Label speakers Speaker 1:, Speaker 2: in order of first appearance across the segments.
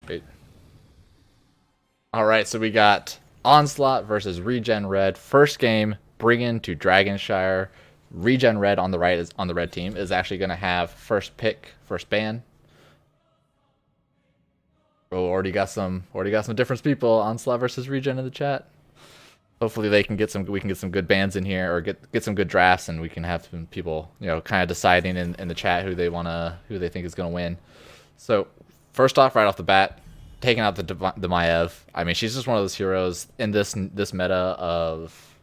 Speaker 1: Wait. All right, so we got Onslaught versus ReGen Red. First game, Brigand to Dragonshire. ReGen Red on the right is on the red team is actually going to have first pick, first ban. Oh, already got some different people. Onslaught versus ReGen in the chat. Hopefully they can get some. We can get some good bans in here, or get some good drafts, and we can have some people, kind of deciding in the chat who they think is gonna win. So first off, right off the bat, taking out the Maiev. I mean, she's just one of those heroes in this meta of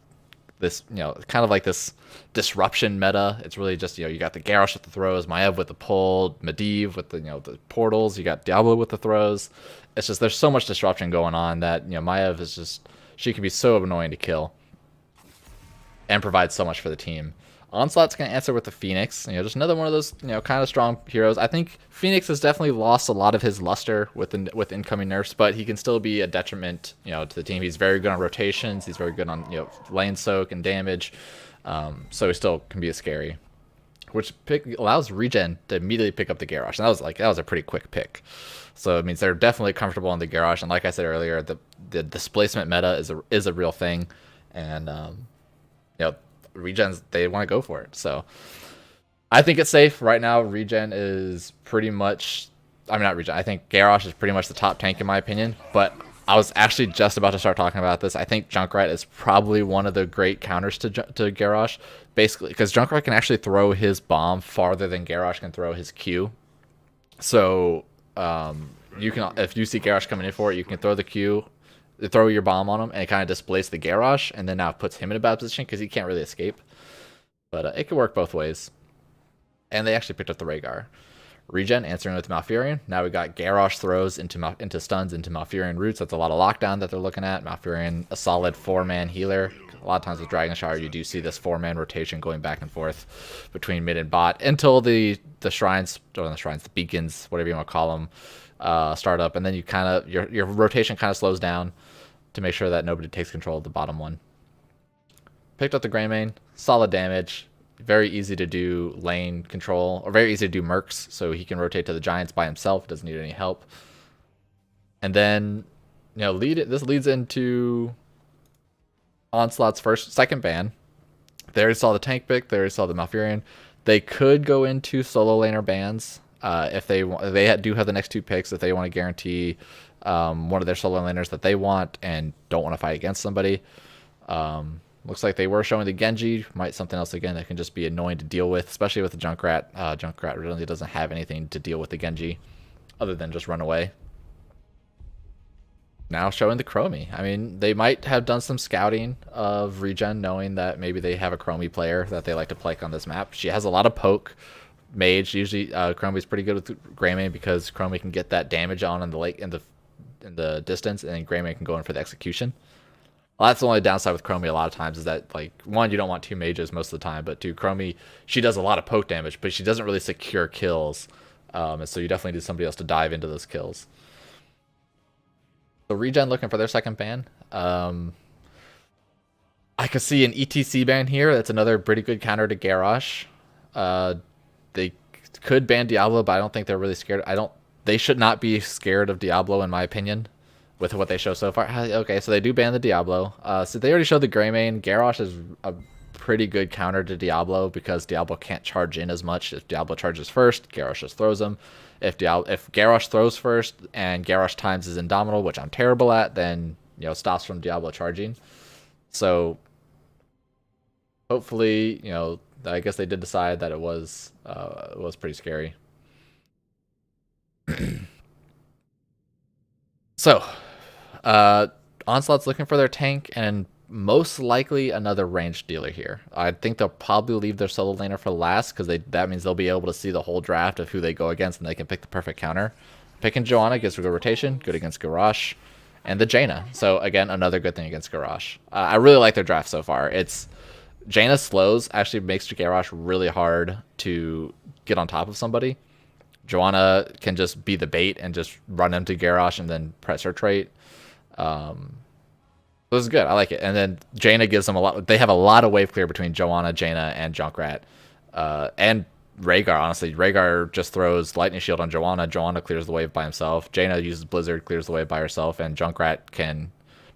Speaker 1: this, kind of like this disruption meta. It's really just, you got the Garrosh with the throws, Maiev with the pull, Medivh with the portals. You got Diablo with the throws. It's just there's so much disruption going on that Maiev is just. She can be so annoying to kill and provide so much for the team. Onslaught's going to answer with the Phoenix. Just another one of those, kind of strong heroes. I think Phoenix has definitely lost a lot of his luster with incoming nerfs, but he can still be a detriment, to the team. He's very good on rotations. He's very good on, lane soak and damage. So he still can be scary, which allows ReGen to immediately pick up the Garrosh. And that was a pretty quick pick. So it means they're definitely comfortable in the Garrosh. And like I said earlier, the displacement meta is a real thing, and ReGens, they want to go for it. So I think it's safe right now. ReGen is pretty much, I mean, not ReGen. I think Garrosh is pretty much the top tank in my opinion. But I was actually just about to start talking about this. I think Junkrat is probably one of the great counters to Garrosh, basically because Junkrat can actually throw his bomb farther than Garrosh can throw his Q. So you can, if you see Garrosh coming in for it, you can throw the Q, throw your bomb on him, and it kind of displaces the Garrosh, and then now it puts him in a bad position because he can't really escape. But it could work both ways. And they actually picked up the Rhaegar. ReGen answering with Malfurion. Now we got Garrosh throws into stuns into Malfurion roots. That's a lot of lockdown that they're looking at. Malfurion, a solid 4-man healer. A lot of times with Dragonshire, you do see this 4-man rotation going back and forth between mid and bot until the shrines, or the shrines, the beacons, whatever you want to call them, start up, and then you kind of your rotation kind of slows down to make sure that nobody takes control of the bottom one. Picked up the Greymane, solid damage. Very easy to do lane control, or very easy to do mercs, so he can rotate to the giants by himself, doesn't need any help. And then, this leads into Onslaught's second ban. They already saw the tank pick, they already saw the Malfurion. They could go into solo laner bans if they do have the next two picks, if they want to guarantee one of their solo laners that they want and don't want to fight against somebody. Looks like they were showing the Genji. Might something else again that can just be annoying to deal with, especially with the Junkrat. Junkrat really doesn't have anything to deal with the Genji other than just run away. Now showing the Chromie. I mean, they might have done some scouting of ReGen, knowing that maybe they have a Chromie player that they like to play on this map. She has a lot of poke. Mage, usually Chromie's pretty good with Greymane because Chromie can get that damage on in the distance, and then Greymane can go in for the execution. Well, that's the only downside with Chromie a lot of times is that, like, one, you don't want two mages most of the time, but two, Chromie, she does a lot of poke damage, but she doesn't really secure kills. And so you definitely need somebody else to dive into those kills. So ReGen looking for their second ban. I could see an ETC ban here. That's another pretty good counter to Garrosh. They could ban Diablo, but I don't think they're really scared. They should not be scared of Diablo, in my opinion, with what they show so far. Okay, so they do ban the Diablo. So they already showed the Greymane. Garrosh is a pretty good counter to Diablo because Diablo can't charge in as much. If Diablo charges first, Garrosh just throws him. If Garrosh throws first and Garrosh times his Indomitable, which I'm terrible at, then stops from Diablo charging. So hopefully, I guess they did decide that it was pretty scary. So, Onslaught's looking for their tank and most likely another ranged dealer here. I think they'll probably leave their solo laner for last because that means they'll be able to see the whole draft of who they go against and they can pick the perfect counter. Picking Joanna gives her good rotation, good against Garrosh, and the Jaina. So again, another good thing against Garrosh. I really like their draft so far. Jaina slows actually makes Garrosh really hard to get on top of somebody. Joanna can just be the bait and just run into Garrosh and then press her trait. This is good. I like it. And then Jaina gives them a lot. They have a lot of wave clear between Joanna, Jaina, and Junkrat. And Rhaegar, honestly. Rhaegar just throws Lightning Shield on Joanna. Joanna clears the wave by himself. Jaina uses Blizzard, clears the wave by herself. And Junkrat can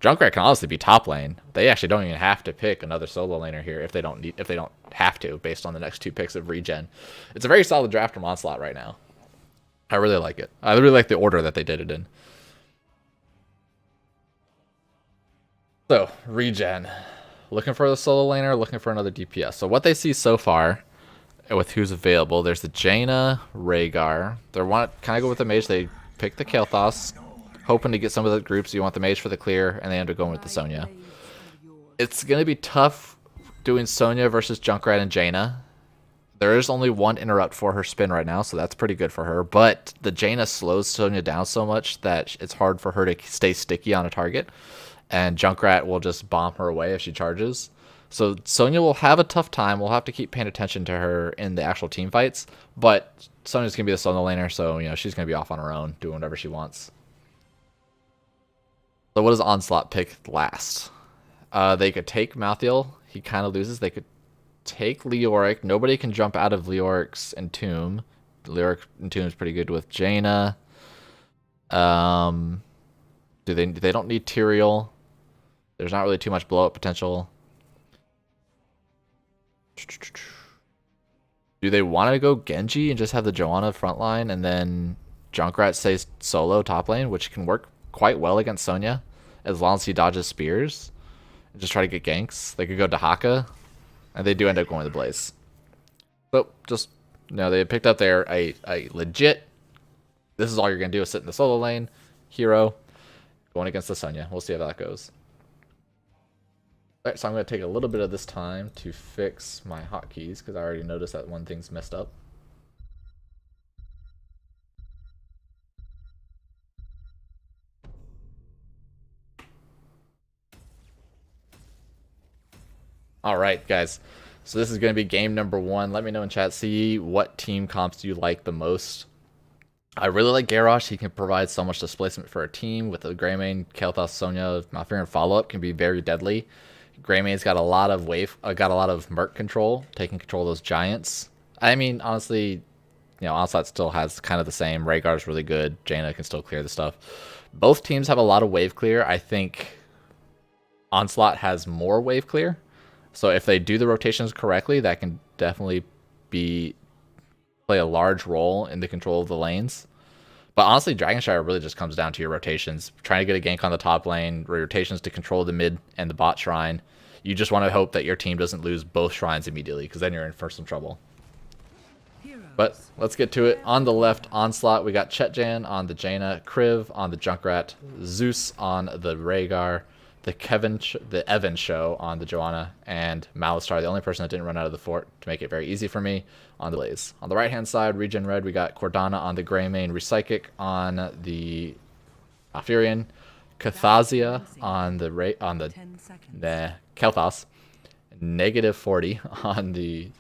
Speaker 1: honestly be top lane. They actually don't even have to pick another solo laner here if they don't have to, based on the next 2 picks of ReGen. It's a very solid draft from Onslaught right now. I really like it. I really like the order that they did it in. So, ReGen. Looking for the solo laner, looking for another DPS. So what they see so far with who's available, there's the Jaina, Rhaegar. They want to kind of go with the mage. They pick the Kael'thas, hoping to get some of the groups. You want the mage for the clear, and they end up going with the Sonya. It's going to be tough doing Sonya versus Junkrat and Jaina. There is only 1 interrupt for her spin right now, so that's pretty good for her. But the Jaina slows Sonya down so much that it's hard for her to stay sticky on a target. And Junkrat will just bomb her away if she charges. So Sonya will have a tough time. We'll have to keep paying attention to her in the actual team fights. But Sonya's going to be the solo laner, so she's going to be off on her own, doing whatever she wants. So what does Onslaught pick last? They could take Malthael. He kind of loses. They could take Leoric. Nobody can jump out of Leoric's Entomb. Leoric Entomb is pretty good with Jaina. They don't need Tyrael. There's not really too much blow up potential. Do they want to go Genji and just have the Joanna frontline and then Junkrat stays solo top lane, which can work quite well against Sonya as long as he dodges spears and just try to get ganks? They could go Dahaka, and they do end up going to the Blaze. So just they picked up there a legit. This is all you're gonna do is sit in the solo lane, hero, going against the Sonya. We'll see how that goes. Alright, so I'm going to take a little bit of this time to fix my hotkeys because I already noticed that one thing's messed up. Alright, guys. So this is going to be game number 1. Let me know in chat. See what team comps do you like the most. I really like Garrosh. He can provide so much displacement for a team with the Greymane, Kael'thas, Sonya, Malfurion follow-up can be very deadly. Greymane's got a lot of Merc control, taking control of those giants. I mean, honestly, Onslaught still has kind of the same. Rhaegar's really good. Jaina can still clear the stuff. Both teams have a lot of wave clear. I think Onslaught has more wave clear. So if they do the rotations correctly, that can definitely play a large role in the control of the lanes. But honestly, Dragonshire really just comes down to your rotations. Trying to get a gank on the top lane, rotations to control the mid and the bot shrine. You just want to hope that your team doesn't lose both shrines immediately, because then you're in for some trouble. But let's get to it. On the left, Onslaught, we got Chetjan on the Jaina, Kriv on the Junkrat, Zeus on the Rhaegar, the Evan show on the Joanna, and Malistar, the only person that didn't run out of the fort to make it very easy for me, on the Blaze. On the right hand side, ReGen Red, we got Cordana on the Greymane, Repsychic on the Malfurion, Cathazia on the Kael'thas, -40 on the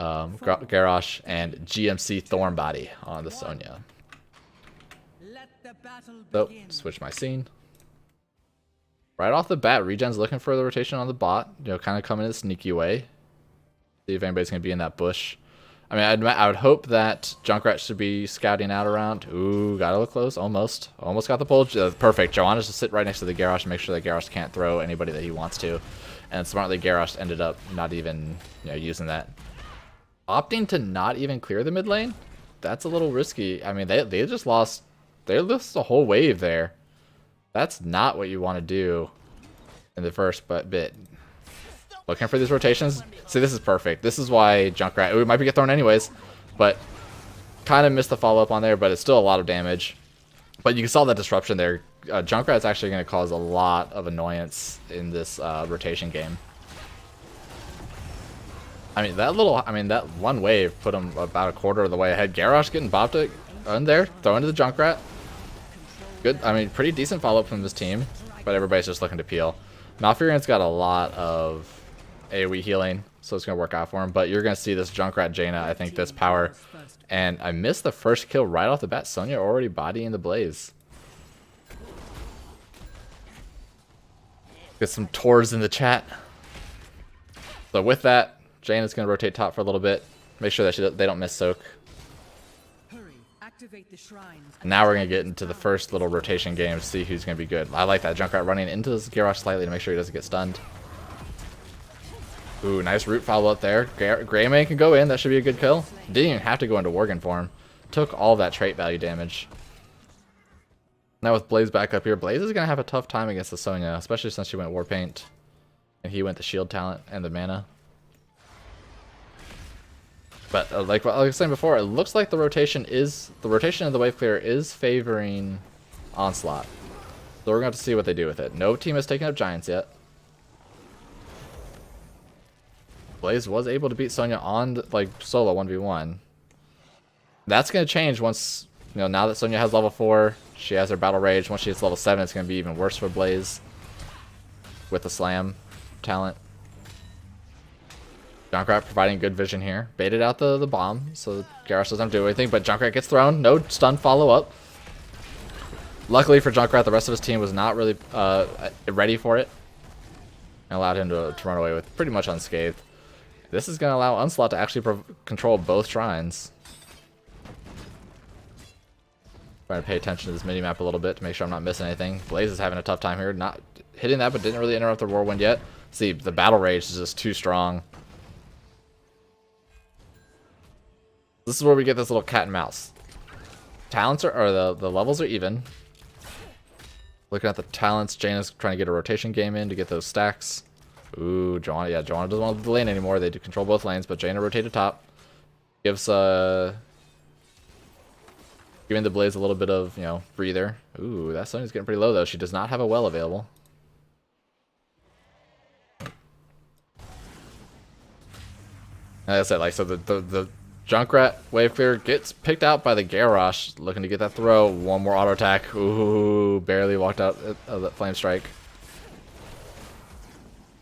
Speaker 1: Garrosh, and GMC Thornbody on the Sonya. So, switch my scene. Right off the bat, ReGen's looking for the rotation on the bot, kind of coming in a sneaky way. See if anybody's going to be in that bush. I mean, I would hope that Junkrat should be scouting out around. Ooh, got a little close. Almost got the pull. Perfect. Joanna's just sit right next to the Garrosh and make sure that Garrosh can't throw anybody that he wants to. And smartly, Garrosh ended up not even using that. Opting to not even clear the mid lane? That's a little risky. I mean, they just lost a whole wave there. That's not what you want to do in the first bit. Looking for these rotations. See, this is perfect. This is why Junkrat, it might get thrown anyways, but kind of missed the follow-up on there, but it's still a lot of damage. But you saw that disruption there. Junkrat's actually going to cause a lot of annoyance in this rotation game. I mean, that one wave put him about a quarter of the way ahead. Garrosh getting bopped in there, throw into the Junkrat. Good, I mean, pretty decent follow-up from this team, but everybody's just looking to peel. Malfurion's got a lot of AoE healing, so it's going to work out for him, but you're going to see this Junkrat Jaina, I think, this power. And I missed the first kill right off the bat. Sonya already bodying the Blaze. Get some tours in the chat. So with that, Jaina's going to rotate top for a little bit, Make sure that they don't miss soak. Now we're going to get into the first little rotation game to see who's going to be good. I like that Junkrat running into this Garrosh slightly to make sure he doesn't get stunned. Ooh, nice root follow up there. Greymane can go in. That should be a good kill. Didn't even have to go into Worgen form. Took all that trait value damage. Now with Blaze back up here, Blaze is going to have a tough time against the Sonya, especially since she went Warpaint. And he went the shield talent and the mana. But like I was saying before, it looks like the rotation of the wave clear is favoring Onslaught. So we're going to have to see what they do with it. No team has taken up Giants yet. Blaze was able to beat Sonya on like solo 1v1. That's going to change once, now that Sonya has level 4, she has her battle rage. Once she hits level 7, it's going to be even worse for Blaze with the slam talent. Junkrat providing good vision here. Baited out the bomb, so Garrosh doesn't do anything, but Junkrat gets thrown. No stun follow-up. Luckily for Junkrat, the rest of his team was not really ready for it. And allowed him to run away with pretty much unscathed. This is going to allow Onslaught to actually control both shrines. Trying to pay attention to this mini-map a little bit to make sure I'm not missing anything. Blaze is having a tough time here. Not hitting that, but didn't really interrupt the Whirlwind yet. See, the battle rage is just too strong. This is where we get this little cat and mouse. Talents the levels are even. Looking at the talents, Jaina's trying to get a rotation game in to get those stacks. Ooh, Joanna, yeah, Joanna doesn't want the lane anymore. They do control both lanes, but Jaina rotated top. Gives giving the Blaze a little bit of, breather. Ooh, that Sonya's getting pretty low though. She does not have a well available. Like I said, like, so the Junkrat wave clear gets picked out by the Garrosh, looking to get that throw. One more auto attack. Ooh, barely walked out of that flame strike.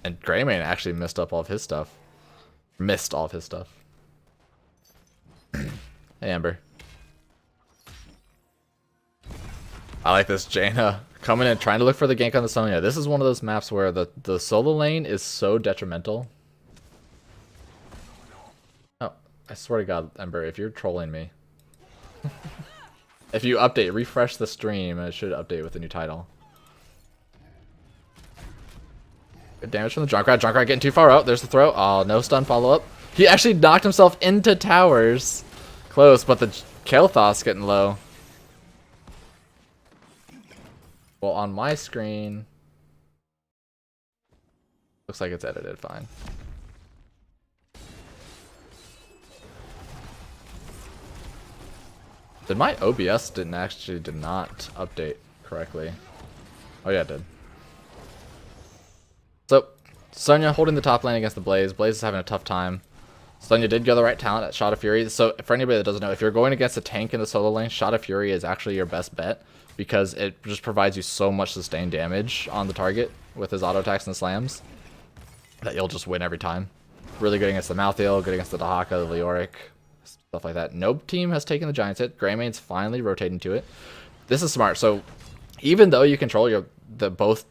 Speaker 1: And Greymane actually missed all of his stuff. Hey, Amber. I like this Jaina coming in, trying to look for the gank on the Sonya. This is one of those maps where the solo lane is so detrimental. Oh, I swear to God, Ember, if you're trolling me. If you refresh the stream, it should update with the new title. Good damage from the Junkrat. Junkrat getting too far out. There's the throw. Oh, no stun follow-up. He actually knocked himself into towers. Close, but the Kael'thas's getting low. Well, on my screen, looks like it's edited fine. Did my OBS did not update correctly? Oh yeah, it did. So, Sonya holding the top lane against the Blaze. Blaze is having a tough time. Sonya did go the right talent at Shot of Fury. So, for anybody that doesn't know, if you're going against a tank in the solo lane, Shot of Fury is actually your best bet because it just provides you so much sustained damage on the target with his auto attacks and slams that you'll just win every time. Really good against the Malthael, good against the Dahaka, the Leoric, stuff like that. No team has taken the Giants hit. Greymane's finally rotating to it. This is smart. So, even though you control both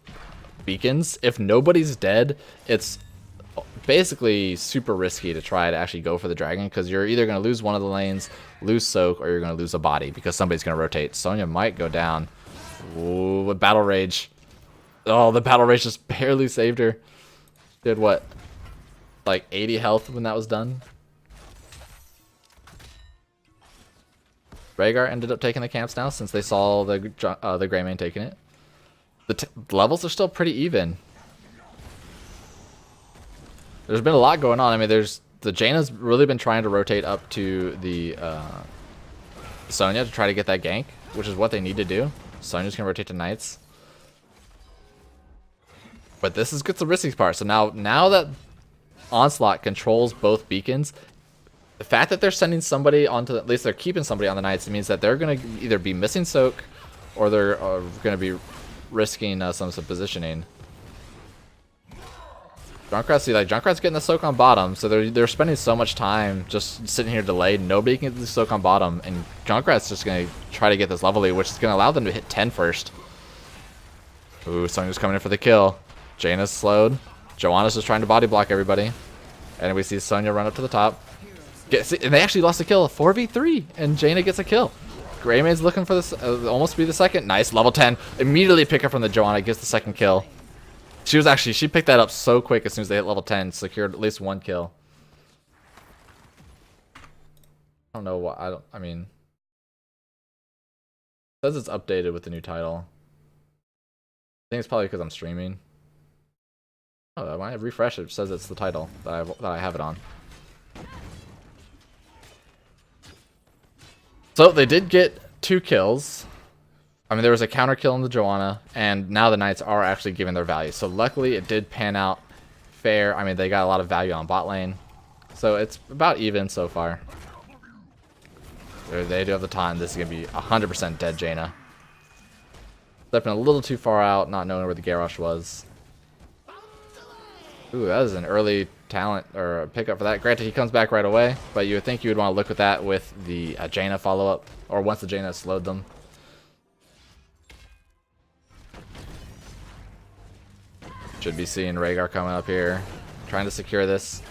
Speaker 1: beacons, if nobody's dead, it's basically super risky to try to actually go for the dragon because you're either going to lose one of the lanes, lose soak, or you're going to lose a body because somebody's going to rotate. Sonya might go down. Ooh, with battle rage. Oh, the battle rage just barely saved her. Did what? Like 80 health when that was done. Rhaegar ended up taking the camps now since they saw the Greymane taking it. The levels are still pretty even. There's been a lot going on. I mean, the Jaina's really been trying to rotate up to the Sonya to try to get that gank, which is what they need to do. Sonya's gonna rotate to Knights. But this gets the risky part. So now that Onslaught controls both beacons, the fact that they're sending somebody onto, at least they're keeping somebody on the Knights, it means that they're gonna either be missing soak or they're gonna be risking some positioning. Junkrat's getting the soak on bottom, so they're spending so much time just sitting here delayed. Nobody can get the soak on bottom, and Junkrat's just gonna try to get this level lead, which is gonna allow them to hit 10 first. Ooh, Sonya's coming in for the kill. Jaina's slowed. Joanna's just trying to body block everybody, and we see Sonya run up to the top. And they actually lost a kill, 4v3, and Jaina gets a kill. Greymane's looking for this, almost be the second. Nice, level 10. Immediately pick up from the Joanna, gets the second kill. She picked that up so quick as soon as they hit level 10, secured at least one kill. I don't know what, I mean, it says it's updated with the new title. I think it's probably because I'm streaming. Oh, when I refresh it says it's the title that I have it on. So they did get 2 kills. I mean, there was a counter kill in the Joanna, and now the Knights are actually giving their value. So luckily it did pan out fair. I mean, they got a lot of value on bot lane. So it's about even so far. They do have the time. This is going to be 100% dead Jaina. Stepping a little too far out, not knowing where the Garrosh was. Ooh, that is an early talent or a pickup for that. Granted, he comes back right away, but you would think you would want to look at that with the Jaina follow-up, or once the Jaina slowed them. Should be seeing Rhaegar coming up here, trying to secure this.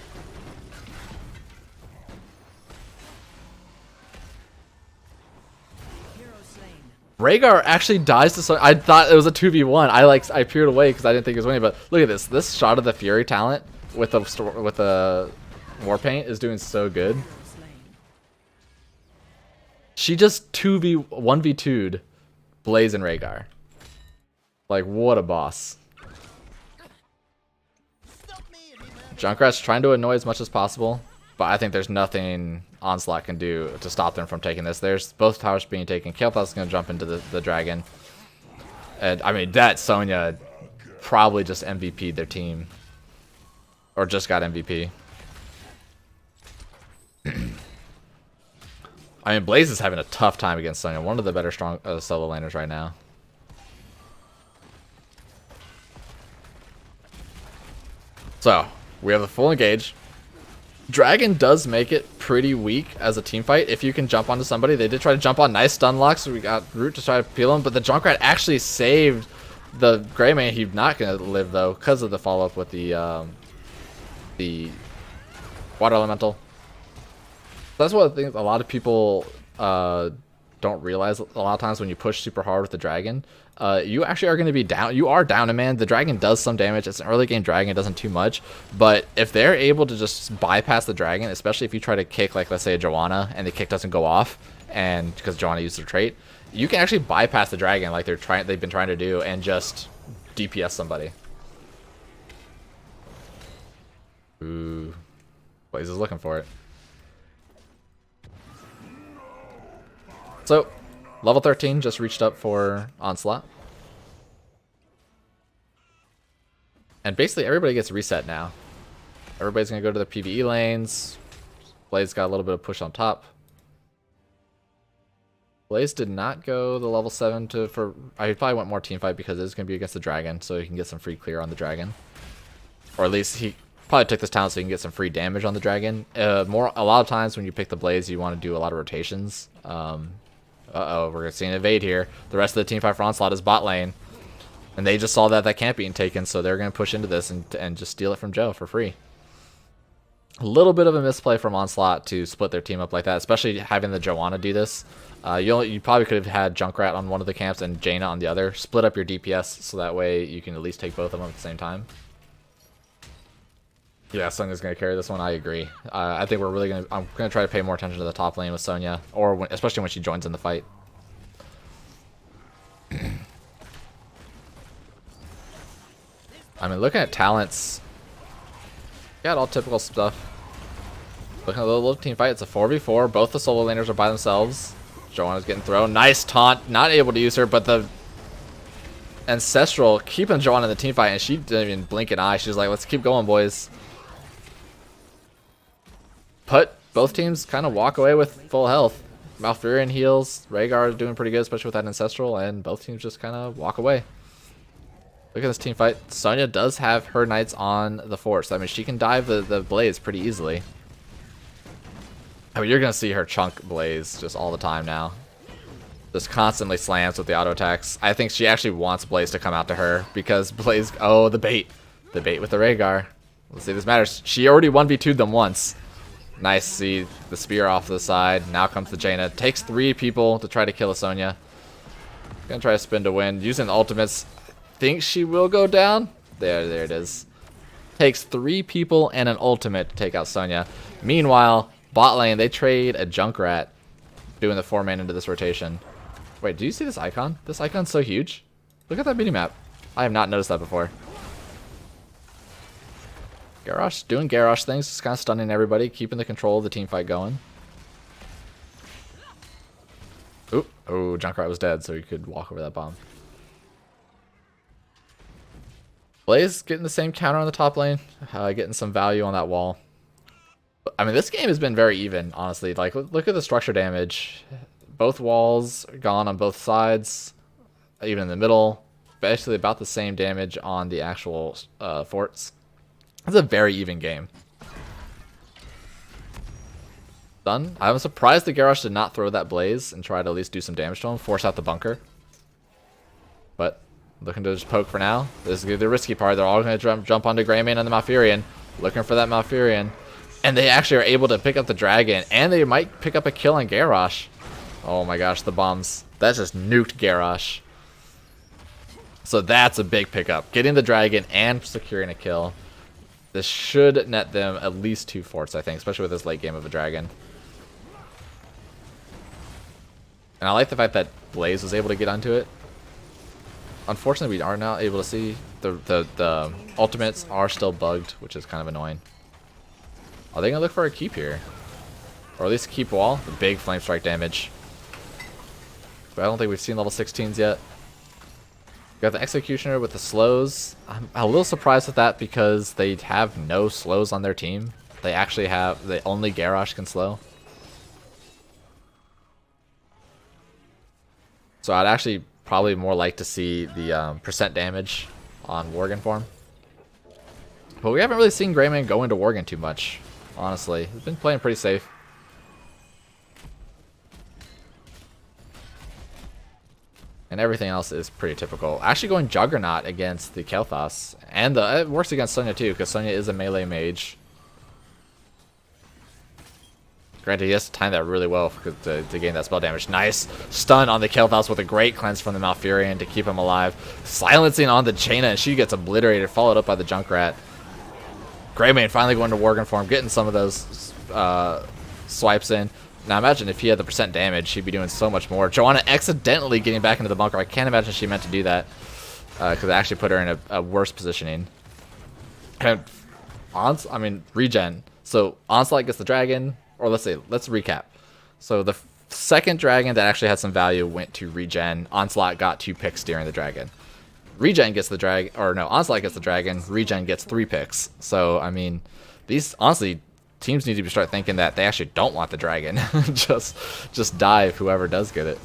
Speaker 1: Rhaegar actually dies to Sonya. I thought it was a 2v1. I peered away because I didn't think it was winning. But look at this. This shot of the Fury talent with the Warpaint is doing so good. She just 1v2'd Blaze and Rhaegar. Like, what a boss. Junkrat's trying to annoy as much as possible, but I think there's nothing Onslaught can do to stop them from taking this. There's both towers being taken. Kael'thas's going to jump into the dragon. And, I mean, that Sonya probably just MVP'd their team. Or just got MVP. I mean, Blaze is having a tough time against Sonya. One of the better strong solo laners right now. So, we have a full engage. Dragon does make it pretty weak as a team fight if you can jump onto somebody. They did try to jump on. Nice stun lock, so we got Root to try to peel him, but the Junkrat actually saved the Greymane. He's not going to live, though, because of the follow-up with the Water Elemental. That's one of the things a lot of people don't realize a lot of times when you push super hard with the dragon. You actually are going to be down. You are down a man. The dragon does some damage. It's an early game dragon. It doesn't too much. But if they're able to just bypass the dragon, especially if you try to kick, like, let's say a Joanna, and the kick doesn't go off, and because Joanna used her trait, you can actually bypass the dragon like they've been trying to do and just DPS somebody. Ooh. Blaze is looking for it. So, level 13 just reached up for Onslaught. And basically everybody gets reset now. Everybody's going to go to the PvE lanes. Blaze got a little bit of push on top. Blaze did not go the level 7 for... I probably went more teamfight because it's going to be against the dragon, so he can get some free clear on the dragon. Or at least he probably took this talent so he can get some free damage on the dragon. A lot of times when you pick the Blaze, you want to do a lot of rotations. Uh-oh, we're going to see an evade here. The rest of the team fight for Onslaught is bot lane. And they just saw that can't be taken, so they're going to push into this and just steal it from Joe for free. A little bit of a misplay from Onslaught to split their team up like that, especially having the Joanna do this. You probably could have had Junkrat on one of the camps and Jaina on the other. Split up your DPS so that way you can at least take both of them at the same time. Yeah, Sonya's going to carry this one. I agree. I think we're really going to... I'm going to try to pay more attention to the top lane with Sonya, or especially when she joins in the fight. I mean, looking at talents, got all typical stuff. Looking at the little team fight, it's a 4v4. Both the solo laners are by themselves. Joanna's getting thrown. Nice taunt. Not able to use her, but the Ancestral keeping Joanna in the team fight, and she didn't even blink an eye. She's like, let's keep going, boys. But both teams kind of walk away with full health. Malfurion heals. Rhaegar is doing pretty good, especially with that Ancestral, and both teams just kind of walk away. Look at this team fight. Sonya does have her knights on the fort, so I mean, she can dive the Blaze pretty easily. I mean, you're going to see her chunk Blaze just all the time now. Just constantly slams with the auto attacks. I think she actually wants Blaze to come out to her because Blaze... Oh, the bait. The bait with the Rhaegar. Let's see if this matters. She already 1v2'd them once. Nice, see the spear off to the side. Now comes the Jaina. Takes 3 people to try to kill a Sonya. Gonna try to spin to win. Using the ultimates. Think she will go down? There it is. Takes 3 people and an ultimate to take out Sonya. Meanwhile, bot lane, they trade a Junkrat doing the 4-man into this rotation. Wait, do you see this icon? This icon's so huge. Look at that minimap. I have not noticed that before. Garrosh doing Garrosh things, just kind of stunning everybody, keeping the control of the team fight going. Oop, oh, Junkrat was dead, so he could walk over that bomb. Blaze getting the same counter on the top lane, getting some value on that wall. I mean, this game has been very even, honestly. Like, look at the structure damage. Both walls are gone on both sides, even in the middle. Basically about the same damage on the actual forts. It's a very even game. Done. I was surprised the Garrosh did not throw that Blaze and try to at least do some damage to him, force out the bunker. But looking to just poke for now. This is the risky part. They're all going to jump onto Greymane and the Malfurion, looking for that Malfurion. And they actually are able to pick up the Dragon, and they might pick up a kill on Garrosh. Oh my gosh, the bombs. That just nuked Garrosh. So that's a big pickup. Getting the Dragon and securing a kill. This should net them at least 2 forts, I think, especially with this late game of a Dragon. And I like the fact that Blaze was able to get onto it. Unfortunately, we are not able to see. The ultimates are still bugged, which is kind of annoying. Are they going to look for a keep here? Or at least keep wall? The big flame strike damage. But I don't think we've seen level 16s yet. We got the Executioner with the slows. I'm a little surprised with that because they have no slows on their team. They actually have, only Garrosh can slow. So I'd actually probably more like to see the percent damage on Worgen form. But we haven't really seen Greymane go into Worgen too much, honestly. He's been playing pretty safe. And everything else is pretty typical. Actually going Juggernaut against the Kel'Thas. And it works against Sonya too, because Sonya is a melee mage. Granted, he has to time that really well to gain that spell damage. Nice stun on the Kel'Thas with a great cleanse from the Malfurion to keep him alive. Silencing on the Jaina, and she gets obliterated, followed up by the Junkrat. Greymane finally going to Worgen form, getting some of those swipes in. Now imagine if he had the percent damage, he'd be doing so much more. Joanna accidentally getting back into the bunker. I can't imagine she meant to do that because it actually put her in a worse positioning. And ReGen. So Onslaught gets the dragon, or let's recap. So the second dragon that actually had some value went to ReGen. Onslaught got 2 picks during the dragon. ReGen gets the dragon, or no, Onslaught gets the dragon. ReGen gets 3 picks. So I mean, these honestly. Teams need to start thinking that they actually don't want the dragon. just dive whoever does get it.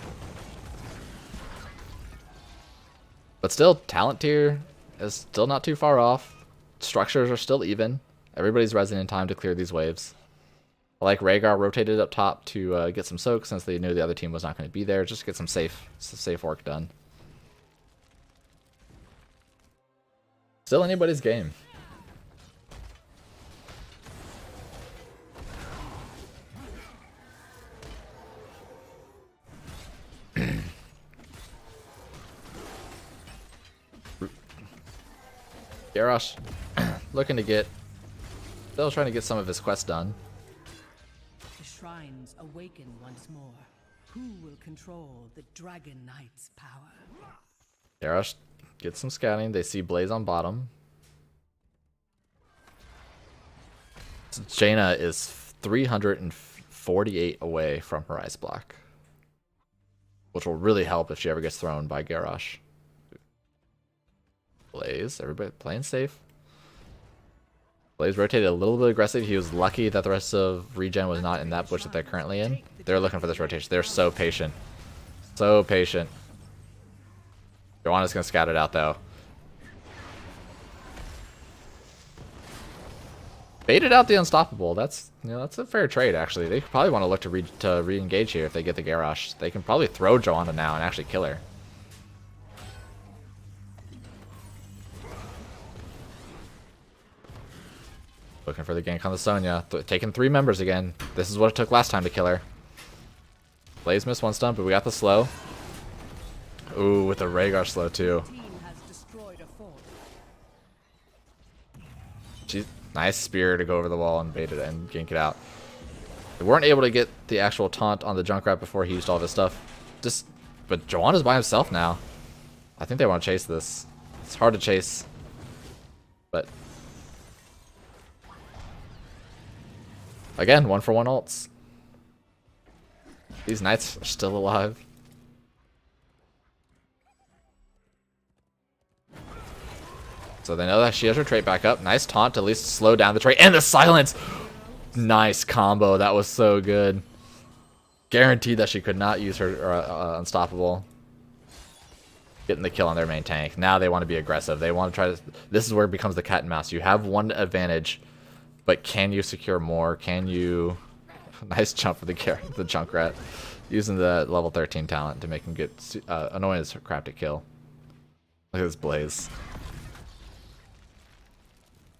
Speaker 1: But still, talent tier is still not too far off. Structures are still even. Everybody's resing in time to clear these waves. I like Rhaegar rotated up top to get some soak since they knew the other team was not going to be there. Just to get some safe work done. Still anybody's game. Garrosh looking to still trying to get some of his quests done.
Speaker 2: The shrines awaken once more. Who will control the Dragon Knight's power?
Speaker 1: Garrosh gets some scouting. They see Blaze on bottom. Jaina is 348 away from her ice block, which will really help if she ever gets thrown by Garrosh. Blaze, everybody playing safe. Blaze rotated a little bit aggressive. He was lucky that the rest of ReGen was not in that bush that they're currently in. They're looking for this rotation. They're so patient. So patient. Joanna's going to scout it out, though. Baited out the Unstoppable. That's a fair trade, actually. They probably want to look to re-engage here if they get the Garrosh. They can probably throw Joanna now and actually kill her. Looking for the gank on the Sonya. Taking 3 members again. This is what it took last time to kill her. Blaze missed 1 stun, but we got the slow. Ooh, with the Rhaegar slow too. Nice spear to go over the wall and bait it and gank it out. We weren't able to get the actual taunt on the Junkrat before he used all of his stuff. But Joanna's by himself now. I think they want to chase this. It's hard to chase. But again, 1-for-1 ults. These knights are still alive. So they know that she has her trait back up. Nice taunt to at least slow down the trait. And the silence! Nice combo. That was so good. Guaranteed that she could not use her unstoppable. Getting the kill on their main tank. Now they want to be aggressive. They want to try to... This is where it becomes the cat and mouse. You have 1 advantage, but can you secure more? Can you... Nice jump for the Junkrat. Using the level 13 talent to make him get annoying as crap to kill. Look at this Blaze.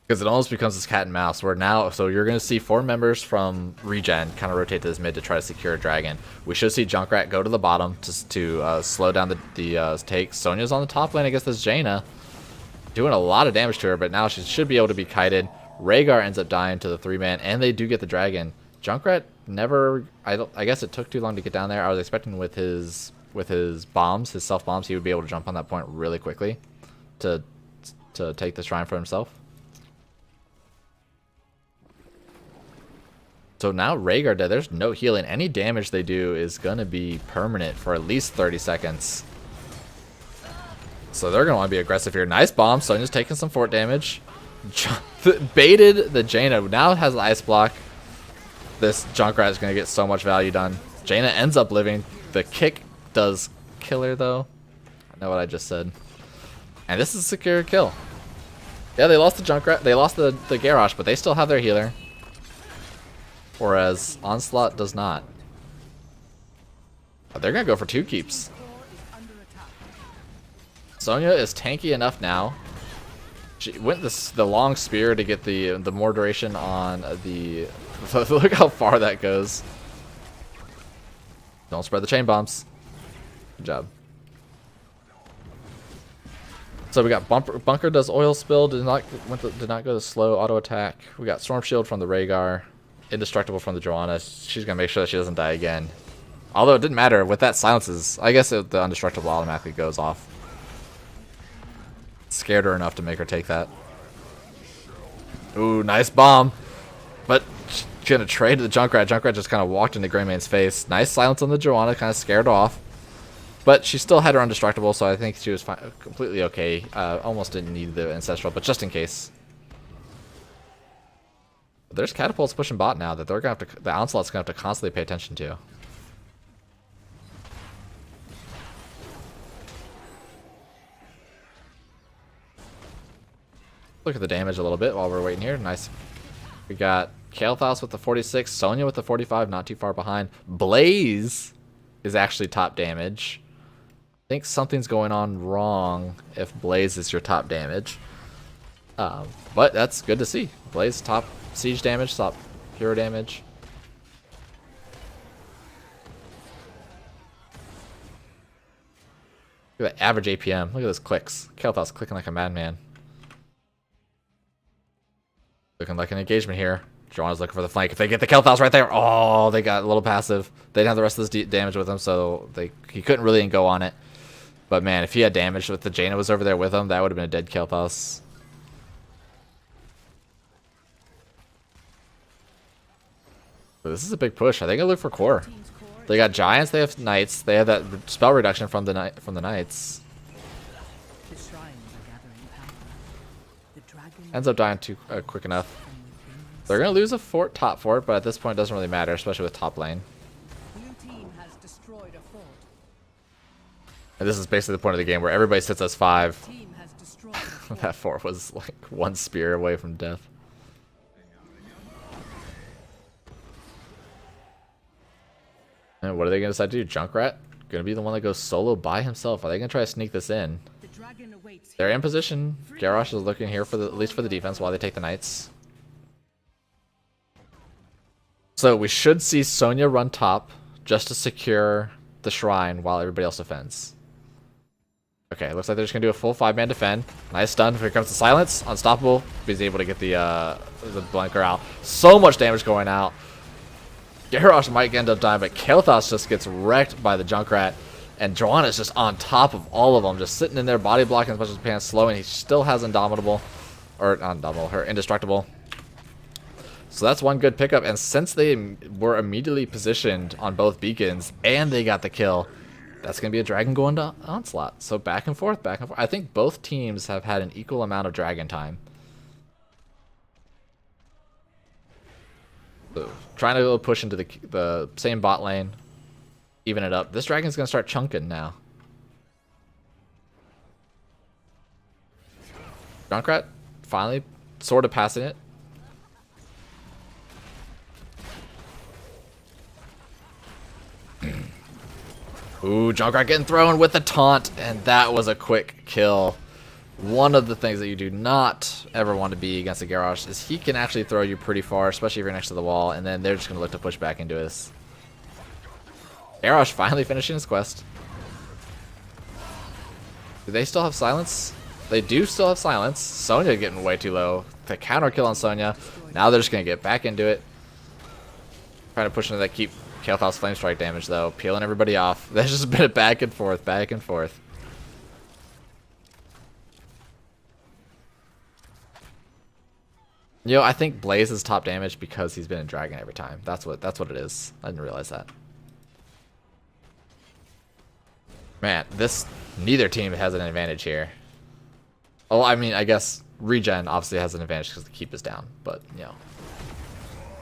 Speaker 1: Because it almost becomes this cat and mouse where now, so you're going to see 4 members from ReGen kind of rotate to this mid to try to secure a dragon. We should see Junkrat go to the bottom to slow down the take. Sonya's on the top lane against this Jaina. Doing a lot of damage to her, but now she should be able to be kited. Rhaegar ends up dying to the 3-man, and they do get the dragon. Junkrat never, I guess it took too long to get down there. I was expecting with his bombs, his self bombs, he would be able to jump on that point really quickly to take the shrine for himself. So now Rhaegar dead. There's no healing. Any damage they do is going to be permanent for at least 30 seconds. So they're going to want to be aggressive here. Nice bomb. Sonya's taking some fort damage. Baited the Jaina. Now has the ice block. This Junkrat is going to get so much value done. Jaina ends up living. The kick does kill her though. I know what I just said. And this is a secure kill. Yeah, they lost the Junkrat. They lost the Garrosh, but they still have their healer. Whereas Onslaught does not. They're going to go for 2 keeps. Sonya is tanky enough now. She went the long spear to get the more duration on the... Look how far that goes. Don't spread the chain bombs. Good job. So we got Bunker does oil spill. Did not go to slow auto attack. We got Storm Shield from the Rhaegar. Indestructible from the Joanna. She's gonna make sure that she doesn't die again. Although it didn't matter with that silences. I guess the Indestructible automatically goes off. Scared her enough to make her take that. Ooh, nice bomb. But she's gonna trade to the Junkrat. Junkrat just kind of walked into Greymane's face. Nice silence on the Joanna, kind of scared off. But she still had her Indestructible, so I think she was completely okay. Almost didn't need the Ancestral, but just in case. There's catapults pushing bot now that they're gonna have to. The Onslaught's gonna have to constantly pay attention to. Look at the damage a little bit while we're waiting here. Nice. We got Kael'thas with the 46, Sonya with the 45, not too far behind. Blaze is actually top damage. I think something's going on wrong if Blaze is your top damage. But that's good to see. Blaze top siege damage, top hero damage. Look at that average APM. Look at those clicks. Kael'thas clicking like a madman. Looking like an engagement here. Joanna's looking for the flank. If they get the Kael'thas right there, oh, they got a little passive. They didn't have the rest of this damage with him, so he couldn't really go on it. But man, if he had damage with the Jaina was over there with him, that would have been a dead Kael'thas. But this is a big push. I think I look for core. They got giants. They have knights. They have that spell reduction from the knights. Ends up dying too quick enough. They're gonna lose a top fort, but at this point it doesn't really matter, especially with top lane. And this is basically the point of the game where everybody sits as 5. That fort was like 1 spear away from death. And what are they going to decide to do? Junkrat? Going to be the one that goes solo by himself. Are they going to try to sneak this in? They're in position. Garrosh is looking here for at least for the defense while they take the knights. So we should see Sonya run top just to secure the shrine while everybody else defends. Okay, looks like they're just gonna do a full 5-man defend. Nice stun. Here comes the silence. Unstoppable. He's able to get the blanker out. So much damage going out. Garrosh might end up dying, but Kael'thas just gets wrecked by the Junkrat. And Joanna's just on top of all of them, just sitting in there, body blocking as much as he can, slowing. He still has Indomitable, or not Indomitable, her Indestructible. So that's one good pickup. And since they were immediately positioned on both beacons and they got the kill, that's going to be a dragon going to Onslaught. So back and forth, back and forth. I think both teams have had an equal amount of dragon time. So trying to push into the same bot lane. Even it up. This dragon's going to start chunking now. Junkrat finally sort of passing it. Ooh, Junkrat getting thrown with the taunt, and that was a quick kill. One of the things that you do not ever want to be against a Garrosh is he can actually throw you pretty far, especially if you're next to the wall, and then they're just going to look to push back into us. Garrosh finally finishing his quest. Do they still have silence? They do still have silence. Sonya getting way too low. The counter kill on Sonya. Now they're just going to get back into it. Trying to push into that keep Kael'thas flame strike damage though, peeling everybody off. There's just been a back and forth, back and forth. You know, I think Blaze is top damage because he's been in Dragon every time. That's what it is. I didn't realize that. Man, neither team has an advantage here. Oh, I mean, I guess ReGen obviously has an advantage because the keep is down, but you know,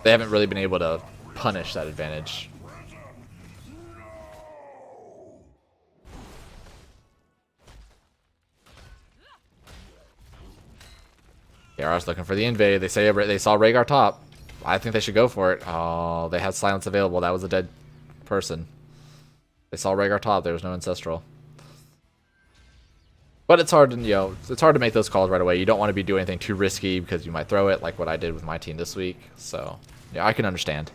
Speaker 1: they haven't really been able to punish that advantage. Yara's looking for the invade. They say they saw Rhaegar top. I think they should go for it. Oh, they had silence available. That was a dead person. They saw Rhaegar top. There was no ancestral. But it's hard to, you know, it's hard to make those calls right away. You don't want to be doing anything too risky because you might throw it, like what I did with my team this week. So, yeah, I can understand.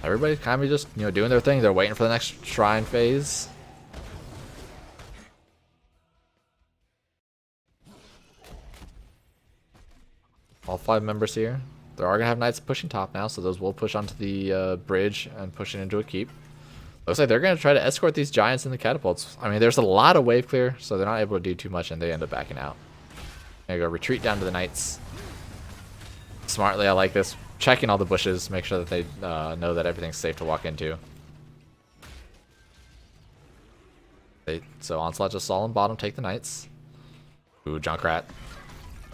Speaker 1: Everybody's kind of just, you know, doing their thing. They're waiting for the next shrine phase. All 5 members here. There are going to have knights pushing top now, so those will push onto the bridge and push it into a keep. Looks like they're going to try to escort these giants in the catapults. I mean, there's a lot of wave clear, so they're not able to do too much, and they end up backing out. There you go, retreat down to the knights. Smartly, I like this. Checking all the bushes, make sure that they know that everything's safe to walk into. So Onslaught just saw on bottom take the knights. Ooh, Junkrat.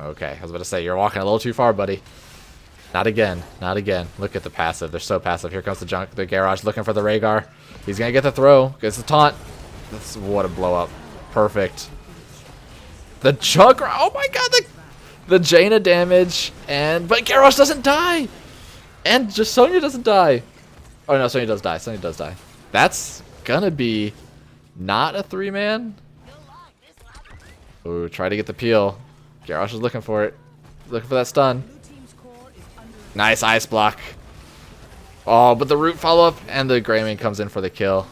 Speaker 1: Okay, I was about to say, you're walking a little too far, buddy. Not again. Not again. Look at the passive. They're so passive. Here comes the Garrosh looking for the Rhaegar. He's going to get the throw. Gets the taunt. What a blow up. Perfect. The Junkrat. Oh my god. The Jaina damage. But Garrosh doesn't die. And just Sonya doesn't die. Oh no, Sonya does die. Sonya does die. That's going to be not a 3-man. Ooh, try to get the peel. Garrosh is looking for it. Looking for that stun. Nice ice block. Oh, but the root follow-up and the Greymane comes in for the kill.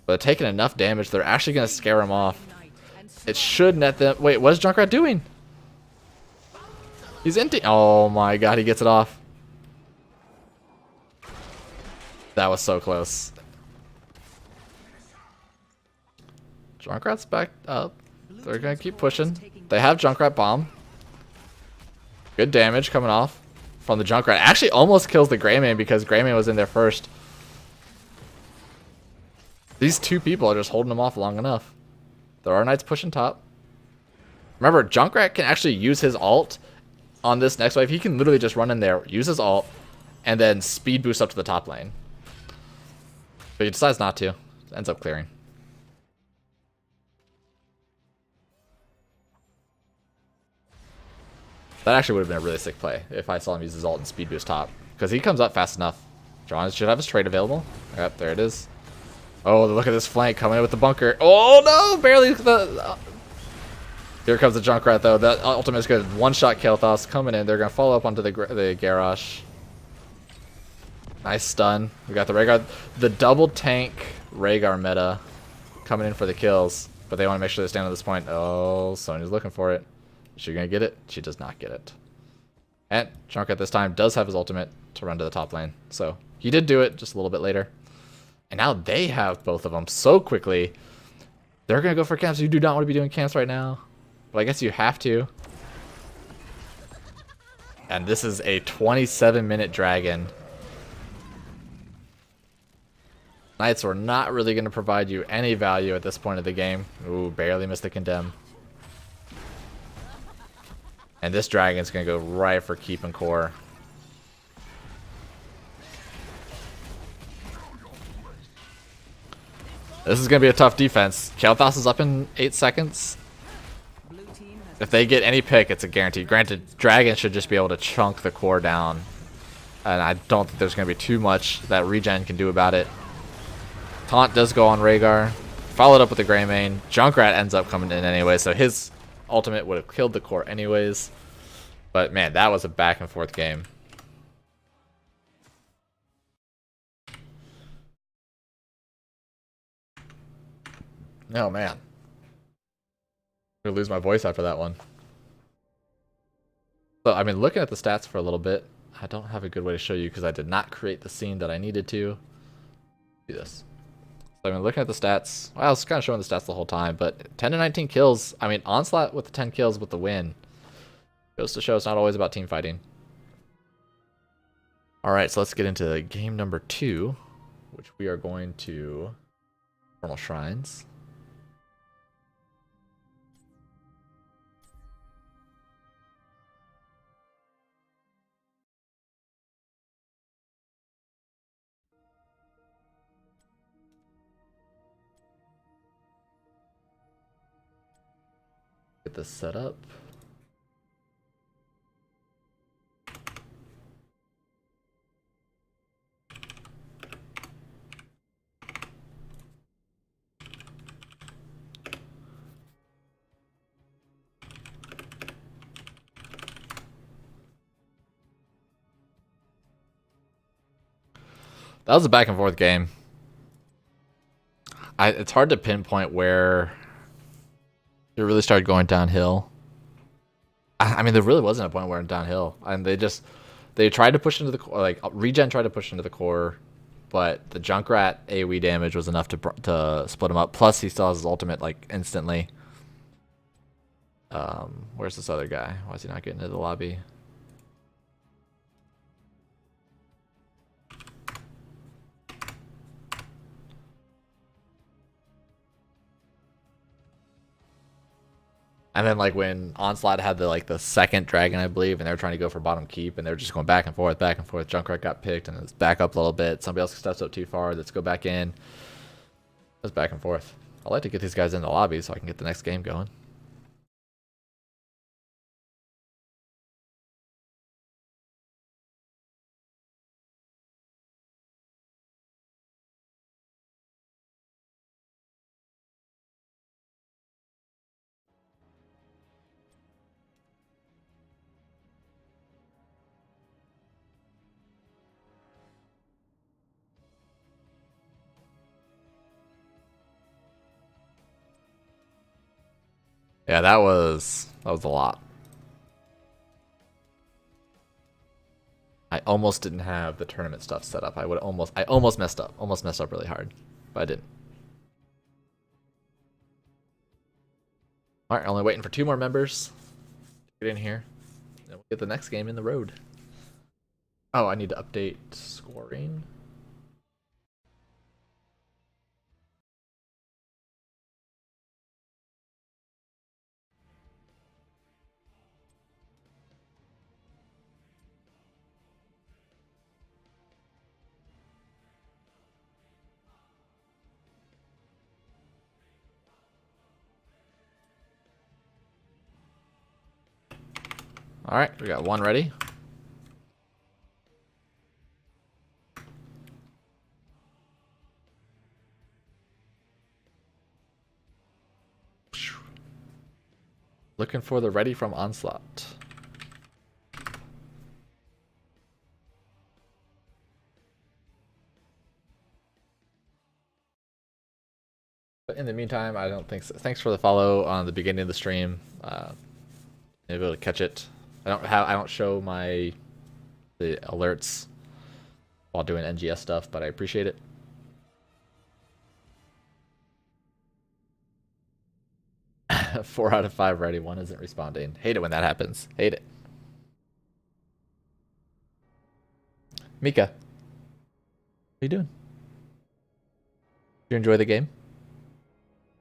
Speaker 1: But taking enough damage, they're actually going to scare him off. It should net them. Wait, what is Junkrat doing? He's empty. Oh my god, he gets it off. That was so close. Junkrat's back up. They're going to keep pushing. They have Junkrat bomb. Good damage coming off from the Junkrat. Actually almost kills the Greymane because Greymane was in there first. These two people are just holding them off long enough. There are knights pushing top. Remember, Junkrat can actually use his ult on this next wave. He can literally just run in there, use his ult, and then speed boost up to the top lane. But he decides not to. Ends up clearing. That actually would have been a really sick play if I saw him use his ult and speed boost top. Because he comes up fast enough. John should have his trade available. Yep, there it is. Oh, look at this flank coming in with the bunker. Oh no, barely. Here comes the Junkrat though. That ultimate's good. One-shot Kael'thas coming in. They're gonna follow up onto the Garrosh. Nice stun. We got the Rhaegar. The double tank Rhaegar meta coming in for the kills. But they want to make sure they stand at this point. Oh, Sonya's looking for it. Is she gonna get it? She does not get it. And Junkrat this time does have his ultimate to run to the top lane. So he did do it just a little bit later. And now they have both of them so quickly. They're gonna go for camps. You do not want to be doing camps right now. But I guess you have to. And this is a 27-minute dragon. Knights were not really going to provide you any value at this point of the game. Ooh, barely missed the condemn. And this dragon's going to go right for keep and core. This is going to be a tough defense. Kael'thas is up in 8 seconds. If they get any pick, it's a guarantee. Granted, dragon should just be able to chunk the core down. And I don't think there's going to be too much that ReGen can do about it. Taunt does go on Rhaegar. Followed up with the Greymane. Junkrat ends up coming in anyway, so his ultimate would have killed the core anyways. But man, that was a back and forth game. Oh man. I'm gonna lose my voice after that one. So I mean, looking at the stats for a little bit, I don't have a good way to show you because I did not create the scene that I needed to do this. So I mean, looking at the stats, well, I was kind of showing the stats the whole time, but 10 to 19 kills. I mean, Onslaught with the 10 kills with the win goes to show it's not always about team fighting. All right, so let's get into game number 2, which we are going to Infernal Shrines. Get this set up. That was a back and forth game. It's hard to pinpoint where it really started going downhill. I mean, there really wasn't a point where it went downhill, and they tried to push into the core. Like ReGen tried to push into the core, but the Junkrat AoE damage was enough to split him up. Plus, he still has his ultimate like instantly. Where's this other guy? Why is he not getting into the lobby? And then like when Onslaught had the second dragon, I believe, and they were trying to go for bottom keep, and they were just going back and forth, back and forth. Junkrat got picked, and it's back up a little bit. Somebody else steps up too far. Let's go back in. It's back and forth. I'd like to get these guys in the lobby so I can get the next game going. Yeah, that was a lot. I almost didn't have the tournament stuff set up. I almost messed up. Almost messed up really hard, but I didn't. All right, only waiting for 2 more members to get in here, and we'll get the next game in the road. Oh, I need to update scoring. All right, we got 1 ready. Looking for the ready from Onslaught. But in the meantime, I don't think so. Thanks for the follow on the beginning of the stream. Able to catch it. I don't show the alerts while doing NGS stuff, but I appreciate it. Four out of 5 ready. One isn't responding. Hate it when that happens. Hate it. Mika, how you doing? You enjoy the game?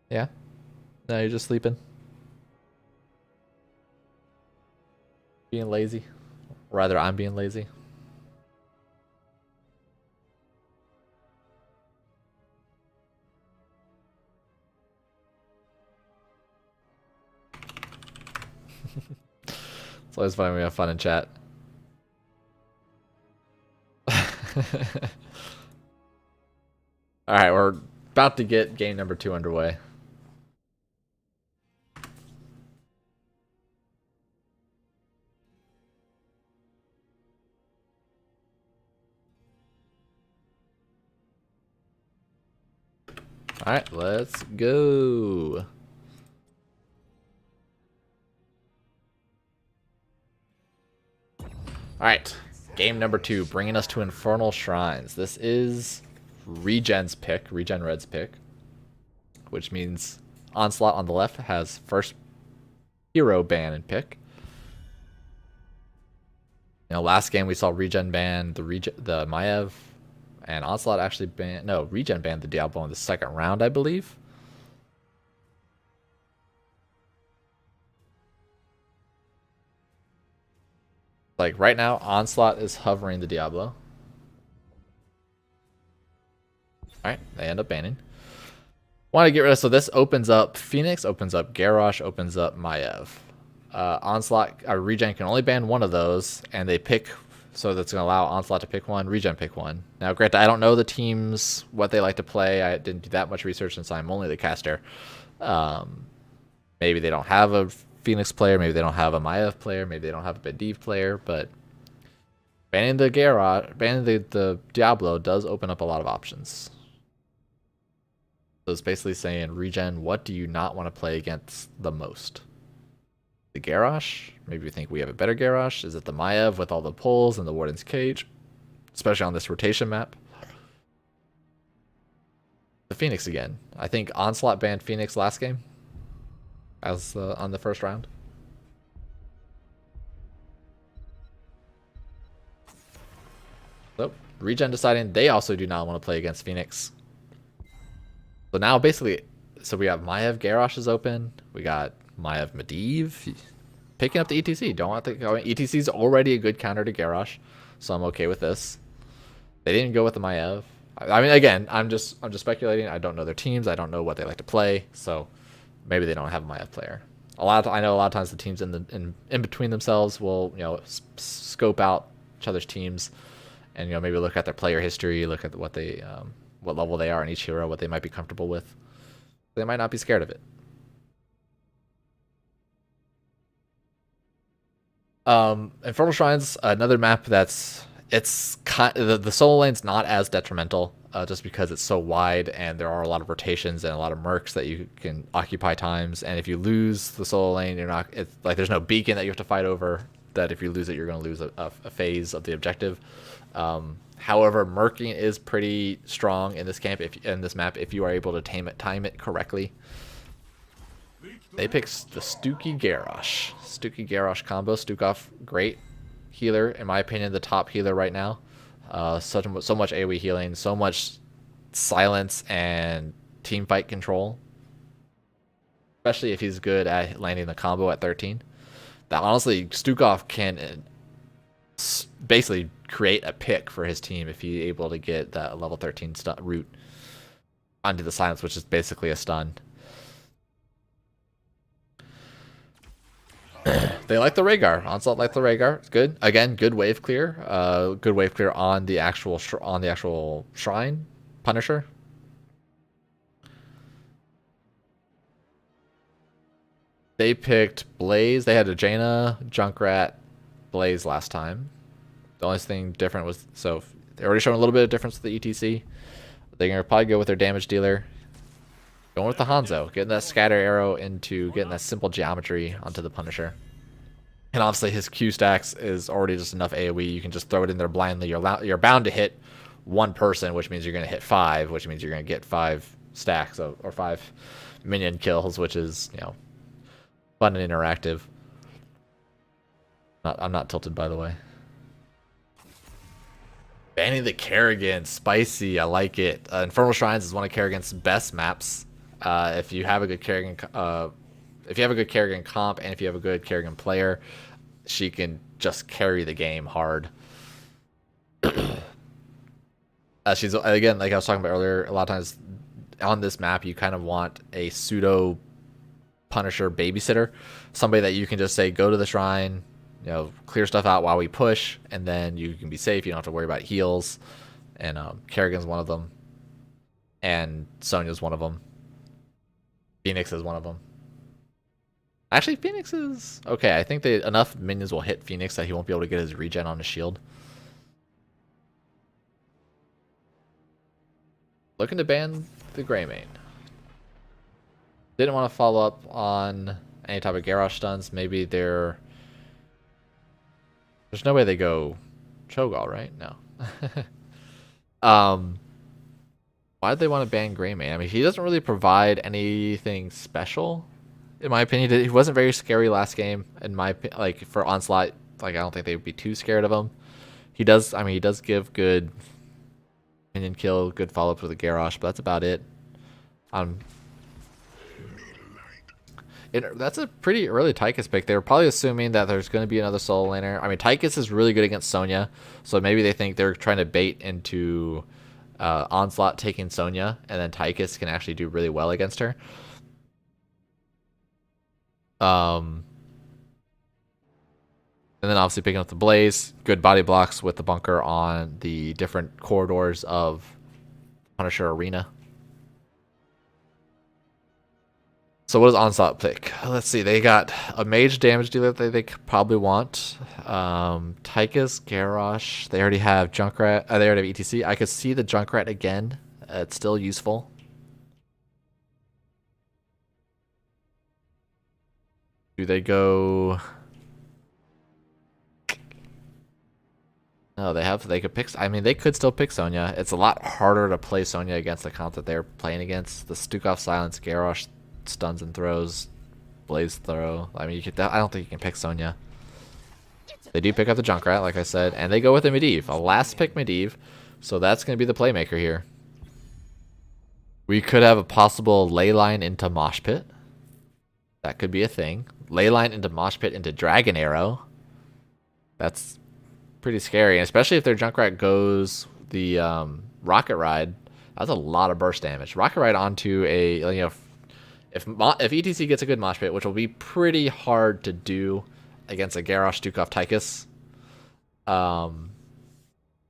Speaker 1: Yeah? No, you're just sleeping. Being lazy. Rather, I'm being lazy. It's always fun when we have fun in chat. Alright, we're about to get game number 2 underway. Alright, let's go. Alright, game number 2, bringing us to Infernal Shrines. This is ReGen's pick, ReGen Red's pick, which means Onslaught on the left has first hero ban and pick. You know, last game we saw ReGen ban the Maiev, and Onslaught actually banned, no, ReGen banned the Diablo in the second round, I believe. Like right now, Onslaught is hovering the Diablo. Alright, they end up banning. Want to get rid of, so this opens up Phoenix, opens up Garrosh, opens up Maiev. Onslaught, ReGen can only ban one of those, and they pick, so that's going to allow Onslaught to pick one, ReGen pick one. Now, granted, I don't know the teams, what they like to play. I didn't do that much research since I'm only the caster. Maybe they don't have a Phoenix player, maybe they don't have a Maiev player, maybe they don't have a Medivh player, but banning the Garrosh, banning the Diablo does open up a lot of options. So it's basically saying, ReGen, what do you not want to play against the most? The Garrosh? Maybe we think we have a better Garrosh. Is it the Maiev with all the pulls and the Warden's Cage? Especially on this rotation map. The Phoenix again. I think Onslaught banned Phoenix last game. As on the first round. So, ReGen deciding they also do not want to play against Phoenix. So now basically, so we have Maiev Garrosh is open. We got Maiev Medivh picking up the ETC. Don't want to go. ETC is already a good counter to Garrosh, so I'm okay with this. They didn't go with the Maiev. I mean, again, I'm just speculating. I don't know their teams. I don't know what they like to play. So maybe they don't have a Maiev player. I know a lot of times the teams in between themselves will scope out each other's teams, and maybe look at their player history, look at what they what level they are in each hero, what they might be comfortable with. They might not be scared of it. Infernal Shrines, another map that's the solo lane's not as detrimental, just because it's so wide and there are a lot of rotations and a lot of mercs that you can occupy times. And if you lose the solo lane, it's like there's no beacon that you have to fight over. That if you lose it, you're going to lose a phase of the objective. However, merking is pretty strong in this map if you are able to time it correctly. They picked the Stuki Garrosh. Stuki Garrosh combo. Stukov, great healer, in my opinion, the top healer right now. So much AoE healing, so much silence and team fight control. Especially if he's good at landing the combo at 13. That honestly, Stukov can basically create a pick for his team if he's able to get that level 13 route onto the silence, which is basically a stun. They like the Rhaegar. Onslaught like the Rhaegar. It's good. Again, good wave clear. Good wave clear on the actual shrine Punisher. They picked Blaze. They had a Jaina, Junkrat, Blaze last time. The only thing different was, so they already shown a little bit of difference with the ETC. They're going to probably go with their damage dealer. Going with the Hanzo, getting that scatter arrow into getting that simple geometry onto the Punisher. And obviously his Q stacks is already just enough AoE. You can just throw it in there blindly. You're bound to hit one person, which means you're going to hit 5, which means you're going to get 5 stacks or 5 minion kills, which is, you know, fun and interactive. I'm not tilted, by the way. Banning the Kerrigan, spicy. I like it. Infernal Shrines is one of Kerrigan's best maps. If you have a good Kerrigan, comp, and if you have a good Kerrigan player, she can just carry the game hard. She's, again, like I was talking about earlier, a lot of times on this map you kind of want a pseudo Punisher babysitter, somebody that you can just say go to the shrine, you know, clear stuff out while we push, and then you can be safe. You don't have to worry about heals. And Kerrigan's one of them, and Sonya's one of them. Phoenix is one of them. Actually, Phoenix is okay. I think enough minions will hit Phoenix that he won't be able to get his regen on his shield. Looking to ban the Greymane. Didn't want to follow up on any type of Garrosh stuns. Maybe there's no way they go Cho'Gall, right? No. Why did they want to ban Greymane? I mean, he doesn't really provide anything special, in my opinion. He wasn't very scary last game, in my like for Onslaught. Like, I don't think they would be too scared of him. He does. I mean, he does give good minion kill, good follow up with the Garrosh, but that's about it. That's a pretty early Tychus pick. They were probably assuming that there's going to be another solo laner. I mean, Tychus is really good against Sonya, so maybe they think they're trying to bait into Onslaught taking Sonya, and then Tychus can actually do really well against her. And then obviously picking up the Blaze, good body blocks with the bunker on the different corridors of Punisher Arena. So what does Onslaught pick? Let's see. They got a mage damage dealer that they probably want. Tychus, Garrosh. They already have Junkrat. They already have ETC. I could see the Junkrat again. It's still useful. Do they go? No, they could pick. I mean, they could still pick Sonya. It's a lot harder to play Sonya against the comp that they're playing against. The Stukov Silence, Garrosh stuns and throws, Blaze throw. I mean, I don't think you can pick Sonya. They do pick up the Junkrat, like I said, and they go with a Medivh, a last pick Medivh. So that's going to be the playmaker here. We could have a possible ley line into Mosh Pit. That could be a thing. Ley line into Mosh Pit into Dragon Arrow. That's pretty scary, and especially if their Junkrat goes the Rocket Ride. That's a lot of burst damage. Rocket Ride onto a, you know, if ETC gets a good Mosh Pit, which will be pretty hard to do against a Garrosh, Stukov, Tychus.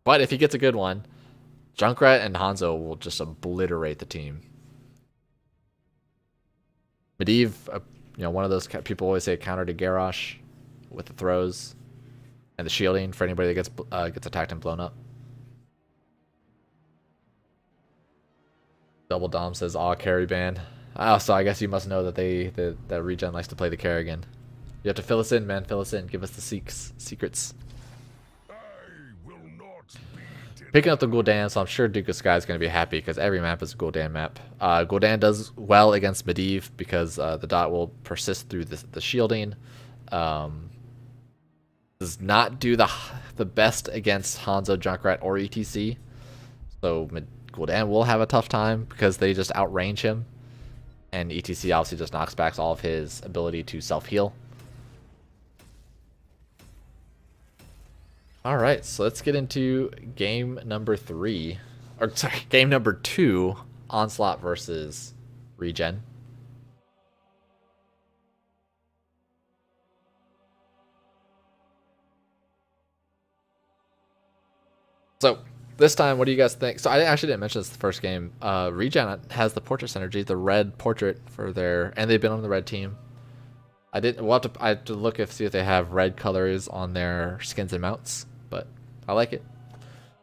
Speaker 1: But if he gets a good one, Junkrat and Hanzo will just obliterate the team. Medivh, you know, one of those people always say counter to Garrosh with the throws and the shielding for anybody that gets attacked and blown up. Double Dom says, "Aw, carry ban." Oh, so I guess you must know that that ReGen likes to play the Kerrigan. You have to fill us in, man. Fill us in. Give us the secrets. Picking up the Gul'dan, so I'm sure Duke of Sky is going to be happy because every map is a Gul'dan map. Gul'dan does well against Medivh because the dot will persist through the shielding. Does not do the best against Hanzo, Junkrat, or ETC. So Gul'dan will have a tough time because they just outrange him. And ETC obviously just knocks back all of his ability to self-heal. Alright, so let's get into game number 3. Or sorry, game number 2. Onslaught versus ReGen. So this time, what do you guys think? So I actually didn't mention this the first game. ReGen has the portrait synergy, the red portrait for their, and they've been on the red team. I have to look if see if they have red colors on their skins and mounts, but I like it.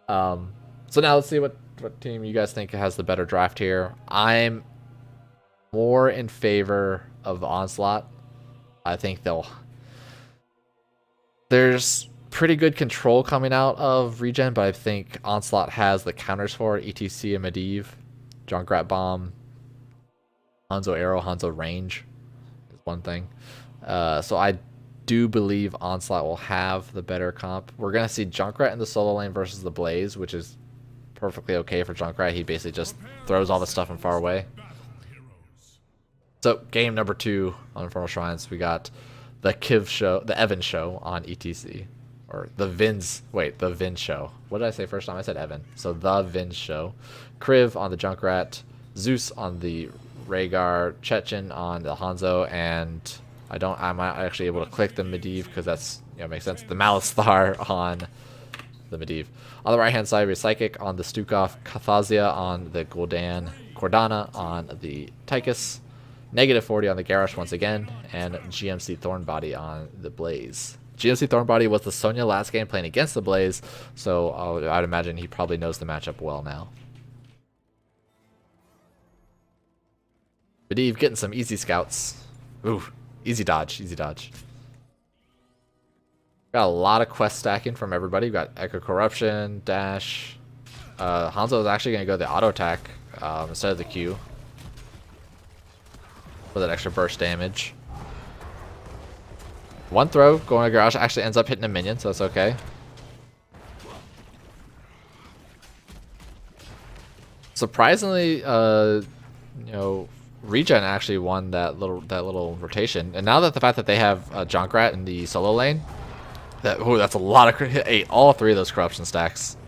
Speaker 1: So now let's see what team you guys think has the better draft here. I'm more in favor of Onslaught. I think there's pretty good control coming out of ReGen, but I think Onslaught has the counters for it. ETC and Medivh, Junkrat Bomb, Hanzo Arrow, Hanzo Range is one thing. So I do believe Onslaught will have the better comp. We're going to see Junkrat in the solo lane versus the Blaze, which is perfectly okay for Junkrat. He basically just throws all the stuff in far away. So game number 2 on Infernal Shrines, we got the Evan show on ETC. Or the Vin show. What did I say first time? I said Evan. So the Vin show. Kriv on the Junkrat, Zeus on the Rhaegar, Chechen on the Hanzo, and I'm not actually able to click the Medivh because that's, makes sense. The Malisthar on the Medivh. On the right hand side, we have Psychic on the Stukov, Kathazia on the Gul'dan, Cordana on the Tychus, -40 on the Garrosh once again, and GMC Thornbody on the Blaze. GMC Thornbody was the Sonya last game playing against the Blaze, so I'd imagine he probably knows the matchup well now. Medivh getting some easy scouts. Ooh, easy dodge, easy dodge. Got a lot of quest stacking from everybody. We got Echo Corruption, Dash. Hanzo is actually going to go the auto attack instead of the Q for that extra burst damage. One throw going to Garage actually ends up hitting a minion, so that's okay. Surprisingly, ReGen actually won that little rotation, and now that the fact that they have Junkrat in the solo lane, that's a lot of ate all 3 of those corruption stacks,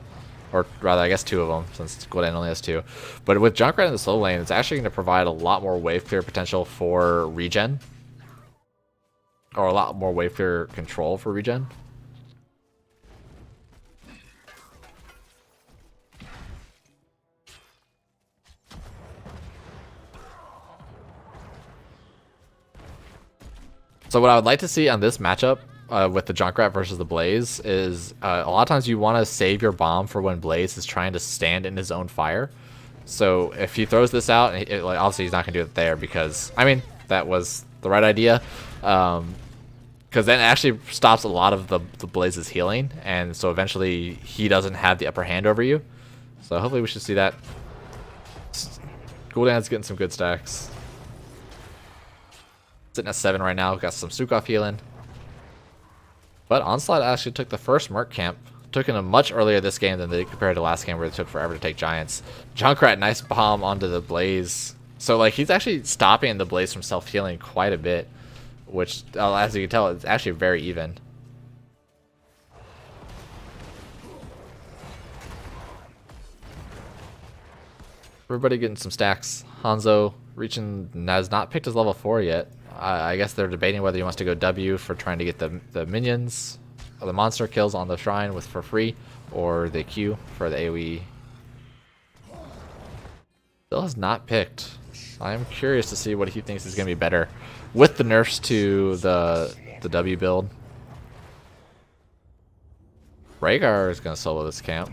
Speaker 1: or rather, I guess 2 of them since Gul'dan only has 2. But with Junkrat in the solo lane, it's actually going to provide a lot more wave clear potential for ReGen, or a lot more wave clear control for ReGen. So what I would like to see on this matchup with the Junkrat versus the Blaze is a lot of times you want to save your bomb for when Blaze is trying to stand in his own fire. So if he throws this out, and obviously he's not going to do it there because, I mean, that was the right idea. Because then it actually stops a lot of the Blaze's healing, and so eventually he doesn't have the upper hand over you. So hopefully we should see that. Gul'dan's getting some good stacks. Sitting at 7 right now. Got some Stukov healing. But Onslaught actually took the first Merc camp. Took him much earlier this game than they compared to last game where it took forever to take Giants. Junkrat, nice bomb onto the Blaze. So like he's actually stopping the Blaze from self-healing quite a bit. Which, as you can tell, it's actually very even. Everybody getting some stacks. Hanzo has not picked his level 4 yet. I guess they're debating whether he wants to go W for trying to get the minions, or the monster kills on the shrine for free, or the Q for the AoE. Still has not picked. I'm curious to see what he thinks is going to be better with the nerfs to the W build. Rhaegar is going to solo this camp.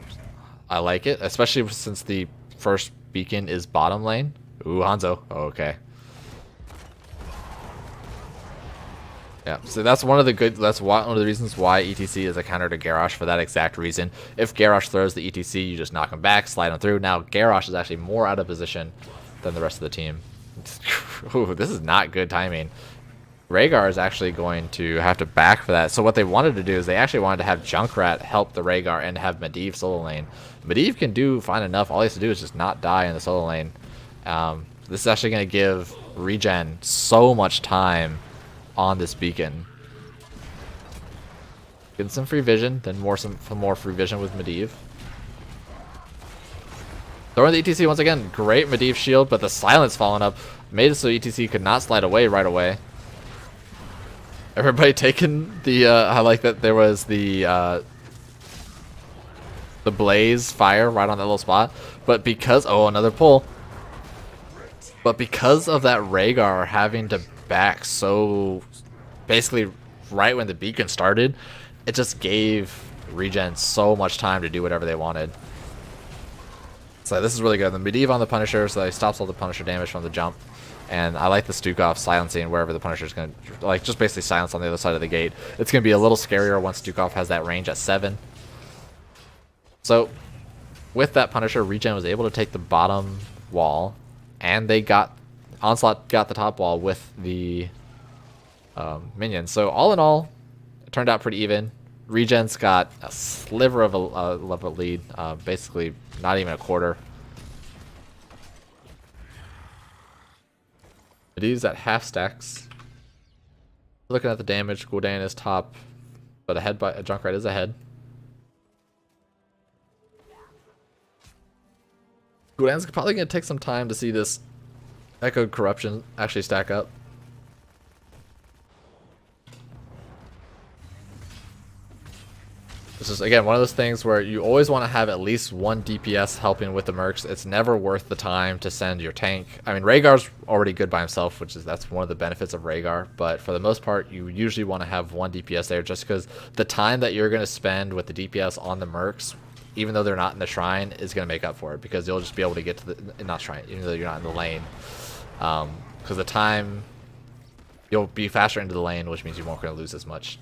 Speaker 1: I like it, especially since the first beacon is bottom lane. Ooh, Hanzo. Oh, okay. Yeah, so that's one of the reasons why ETC is a counter to Garrosh for that exact reason. If Garrosh throws the ETC, you just knock him back, slide him through. Now Garrosh is actually more out of position than the rest of the team. Ooh, this is not good timing. Rhaegar is actually going to have to back for that. So what they wanted to do is they actually wanted to have Junkrat help the Rhaegar and have Medivh solo lane. Medivh can do fine enough. All he has to do is just not die in the solo lane. This is actually going to give ReGen so much time on this beacon. Getting some free vision, then some more free vision with Medivh. Throwing the ETC once again. Great Medivh shield, but the silence falling up made it so ETC could not slide away right away. Everybody taking the I like that there was the blaze fire right on that little spot, but because another pull. But because of that Rhaegar having to back so basically right when the beacon started, it just gave ReGen so much time to do whatever they wanted. So this is really good. The Medivh on the Punisher, so he stops all the Punisher damage from the jump. And I like the Stukov silencing wherever the Punisher's going to, like, just basically silence on the other side of the gate. It's going to be a little scarier once Stukov has that range at 7. So with that Punisher, ReGen was able to take the bottom wall, and they got, Onslaught got the top wall with the minions. So all in all, it turned out pretty even. ReGen's got a sliver of a lead, basically not even a quarter. Medivh's at half stacks. Looking at the damage, Gul'dan is top, but ahead by Junkrat is ahead. Gul'dan's probably going to take some time to see this Echoed Corruption actually stack up. This is, again, one of those things where you always want to have at least one DPS helping with the mercs. It's never worth the time to send your tank. I mean, Rhaegar's already good by himself, that's one of the benefits of Rhaegar. But for the most part, you usually want to have one DPS there, just because the time that you're going to spend with the DPS on the mercs, even though they're not in the shrine, is going to make up for it, because you'll just be able to get to the, not shrine, even though you're not in the lane. Because the time, you'll be faster into the lane, which means you won't going to lose as much.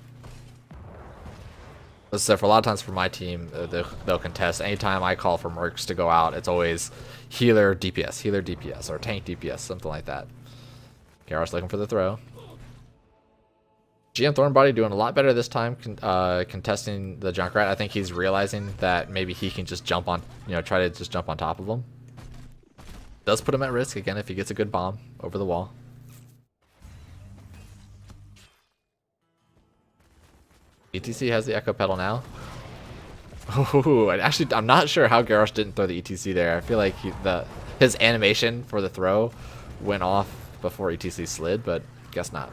Speaker 1: So for a lot of times for my team, they'll contest. Anytime I call for mercs to go out, it's always healer DPS, or tank DPS, something like that. Garrosh looking for the throw. GM Thornbody doing a lot better this time, contesting the Junkrat. I think he's realizing that maybe he can just jump on, try to just jump on top of him. Does put him at risk again if he gets a good bomb over the wall. ETC has the Echo Pedal now. Oh, I'm not sure how Garrosh didn't throw the ETC there. I feel like his animation for the throw went off before ETC slid, but guess not.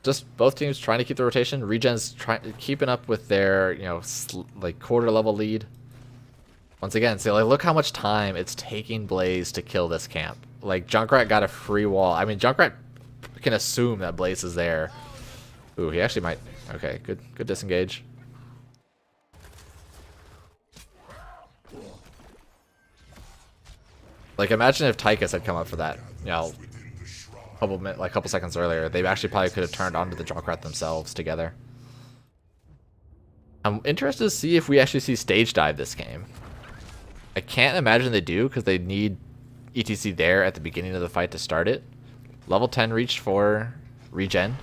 Speaker 1: Just both teams trying to keep the rotation. ReGen's keeping up with their, like quarter level lead. Once again, see, like, look how much time it's taking Blaze to kill this camp. Like, Junkrat got a free wall. I mean, Junkrat can assume that Blaze is there. Ooh, he actually might. Okay, good disengage. Like, imagine if Tychus had come up for that, a couple seconds earlier. They actually probably could have turned onto the Junkrat themselves together. I'm interested to see if we actually see stage dive this game. I can't imagine they do, because they need ETC there at the beginning of the fight to start it. Level 10 reached for ReGen.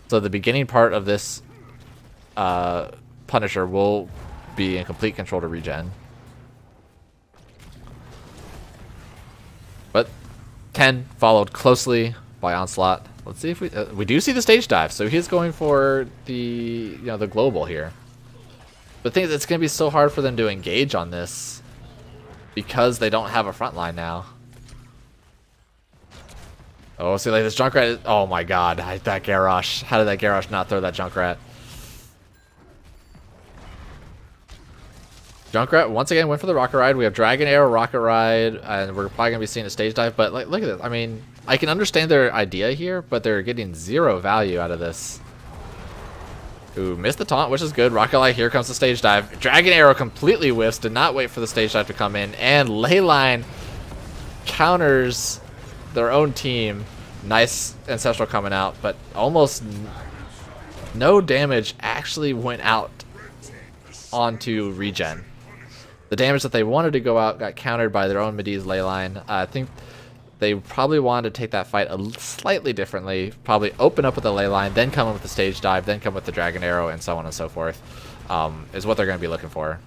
Speaker 1: So the beginning part of this Punisher will be in complete control to ReGen. But 10 followed closely by Onslaught. Let's see if we do see the stage dive. So he's going for the the global here. But the thing is, it's going to be so hard for them to engage on this because they don't have a front line now. Oh, see, like, this Junkrat. Oh my god, that Garrosh. How did that Garrosh not throw that Junkrat? Junkrat once again went for the rocket ride. We have Dragon Arrow, rocket ride, and we're probably gonna be seeing a stage dive. But like, look at this. I mean, I can understand their idea here, but they're getting zero value out of this. Ooh, missed the taunt, which is good. Rocket Light, here comes the stage dive. Dragon Arrow completely whiffs. Did not wait for the stage dive to come in, and Leyline counters their own team. Nice Ancestral coming out, but almost no damage actually went out onto ReGen. The damage that they wanted to go out got countered by their own Medivh's Leyline. I think they probably wanted to take that fight slightly differently. Probably open up with the Leyline, then come in with the stage dive, then come with the Dragon Arrow, and so on and so forth. Is what they're going to be looking for.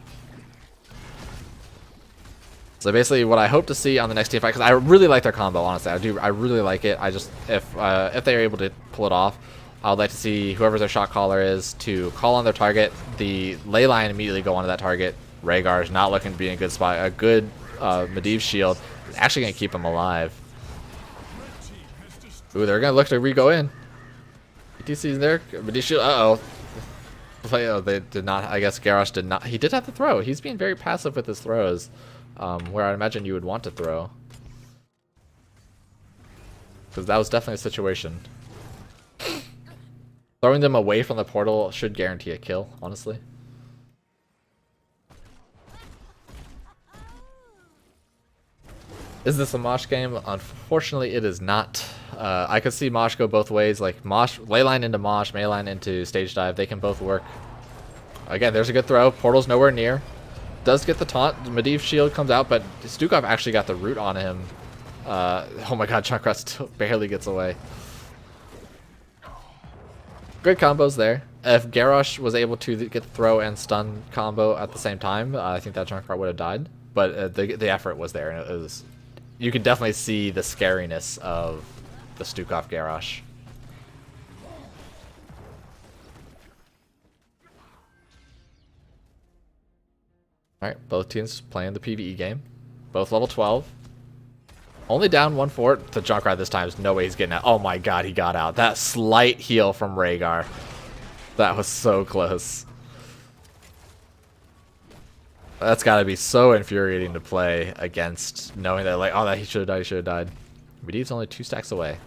Speaker 1: So basically, what I hope to see on the next team fight, because I really like their combo, honestly, I really like it. I just, if they are able to pull it off, I would like to see whoever their shot caller is to call on their target, the Leyline immediately go onto that target. Rhaegar is not looking to be in a good spot. A good Medivh shield is actually going to keep him alive. Ooh, they're going to look to re-go in. ETC's there. Medivh shield. Uh-oh. Oh, they did not. I guess Garrosh did not. He did have to throw. He's being very passive with his throws. Where I imagine you would want to throw. because that was definitely a situation. Throwing them away from the portal should guarantee a kill, honestly. Is this a Mosh game? Unfortunately, it is not. I could see Mosh go both ways, like Mosh, leyline into Mosh, melee into stage dive. They can both work. Again, there's a good throw. Portal's nowhere near. Does get the taunt. Medivh shield comes out, but Stukov actually got the root on him. Oh my god, Junkrat still barely gets away. Good combos there. If Garrosh was able to get the throw and stun combo at the same time, I think that Junkrat would have died. But the effort was there, and it was... You could definitely see the scariness of the Stukov Garrosh. Alright, both teams playing the PvE game. Both level 12. Only down 1-4. The Junkrat this time is no way he's getting out. Oh my god, he got out. That slight heal from Rhaegar. That was so close. That's gotta be so infuriating to play against, knowing that, like, oh, that he should have died, he should have died. Medivh's only 2 stacks away.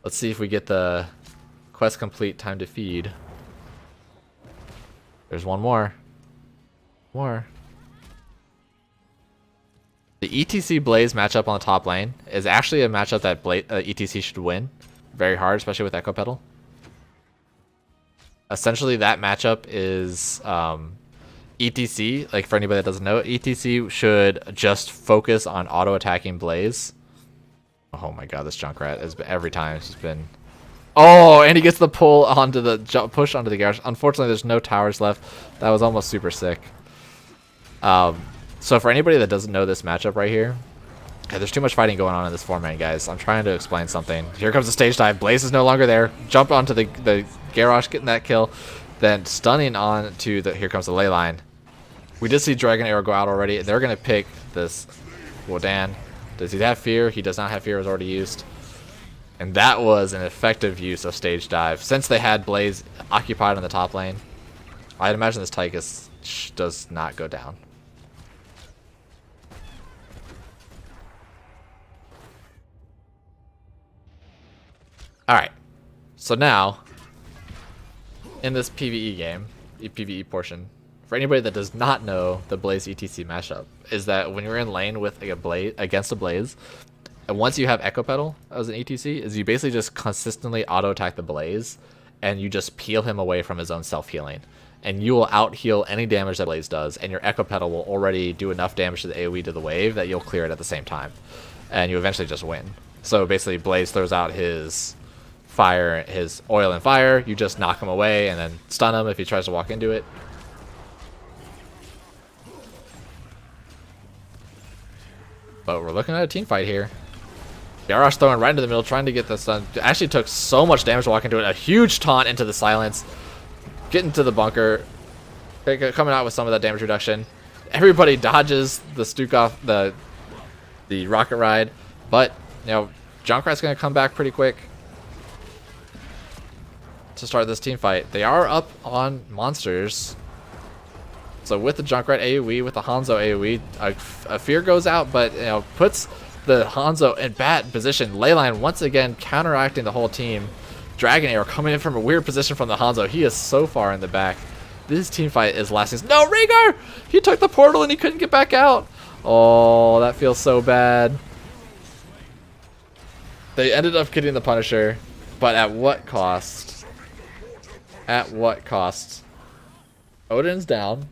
Speaker 1: Let's see if we get the quest complete time to feed. There's one more. The ETC Blaze matchup on the top lane is actually a matchup that ETC should win very hard, especially with Echo Pedal. Essentially, that matchup is ETC, like for anybody that doesn't know, ETC should just focus on auto-attacking Blaze. Oh my god, this Junkrat has been, every time it's just been... Oh, and he gets the pull onto the push onto the garage. Unfortunately, there's no towers left. That was almost super sick. So for anybody that doesn't know this matchup right here, there's too much fighting going on in this format, guys. I'm trying to explain something. Here comes the stage dive. Blaze is no longer there. Jump onto the Garrosh, getting that kill. Then stunning on to the... Here comes the ley line. We did see Dragon Arrow go out already. They're going to pick this Wodan. Does he have fear? He does not have fear. It was already used. And that was an effective use of stage dive. Since they had Blaze occupied on the top lane, I'd imagine this Tychus does not go down. Alright, so now, in this PvE game, PvE portion, for anybody that does not know the Blaze ETC mashup, is that when you're in lane with a Blaze, against a Blaze, and once you have Echo Pedal as an ETC, is you basically just consistently auto-attack the Blaze, and you just peel him away from his own self-healing. And you will out-heal any damage that Blaze does, and your Echo Pedal will already do enough damage to the AoE to the wave that you'll clear it at the same time. And you eventually just win. So basically, Blaze throws out his... fire, his oil and fire, you just knock him away and then stun him if he tries to walk into it. But we're looking at a team fight here. Garrosh throwing right into the middle, trying to get the stun. Actually took so much damage to walk into it. A huge taunt into the silence. Getting to the bunker. Coming out with some of that damage reduction. Everybody dodges the Stukov, the rocket ride. But, you know, Junkrat's going to come back pretty quick to start this team fight. They are up on monsters. So with the Junkrat AoE, with the Hanzo AoE, a fear goes out, but you know, puts the Hanzo in bad position. Leyline once again counteracting the whole team. Dragon Arrow coming in from a weird position from the Hanzo. He is so far in the back. This team fight is lasting. No, Rhaegar! He took the portal and he couldn't get back out. Oh, that feels so bad. They ended up getting the Punisher, but at what cost? At what cost? Odin's down.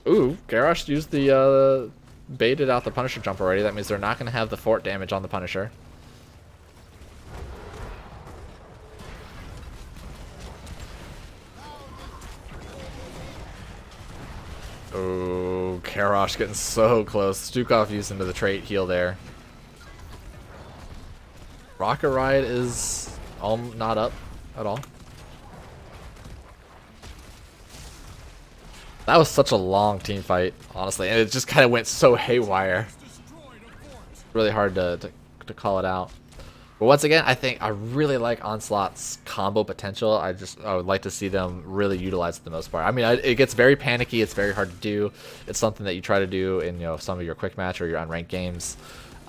Speaker 1: Ooh, Garrosh used the baited out the Punisher jump already. That means they're not going to have the fort damage on the Punisher. Oh, Garrosh getting so close. Stukov used into the trait heal there. Rocket Ride is not up at all. That was such a long team fight, honestly, and it just kind of went so haywire. Really hard to call it out. But once again, I really like Onslaught's combo potential. I would like to see them really utilize it for the most part. I mean, it gets very panicky. It's very hard to do. It's something that you try to do in some of your quick match or your unranked games.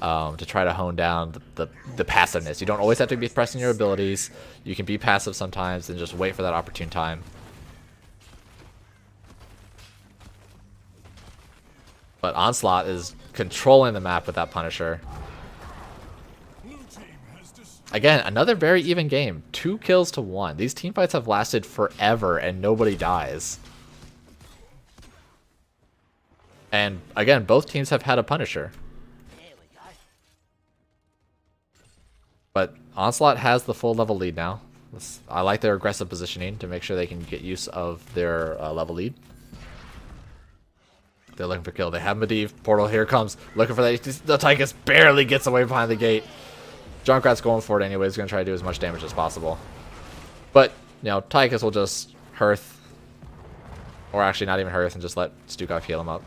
Speaker 1: to try to hone down the passiveness. You don't always have to be pressing your abilities. You can be passive sometimes and just wait for that opportune time. But Onslaught is controlling the map with that Punisher. Again, another very even game. 2 kills to 1. These team fights have lasted forever and nobody dies. And again, both teams have had a Punisher. But Onslaught has the full level lead now. I like their aggressive positioning to make sure they can get use of their level lead. They're looking for kill. They have Medivh. Portal here comes. Looking for that. The Tychus barely gets away behind the gate. Junkrat's going for it anyway. He's going to try to do as much damage as possible. But, you know, Tychus will just Hearth. Or actually not even Hearth and just let Stukov heal him up.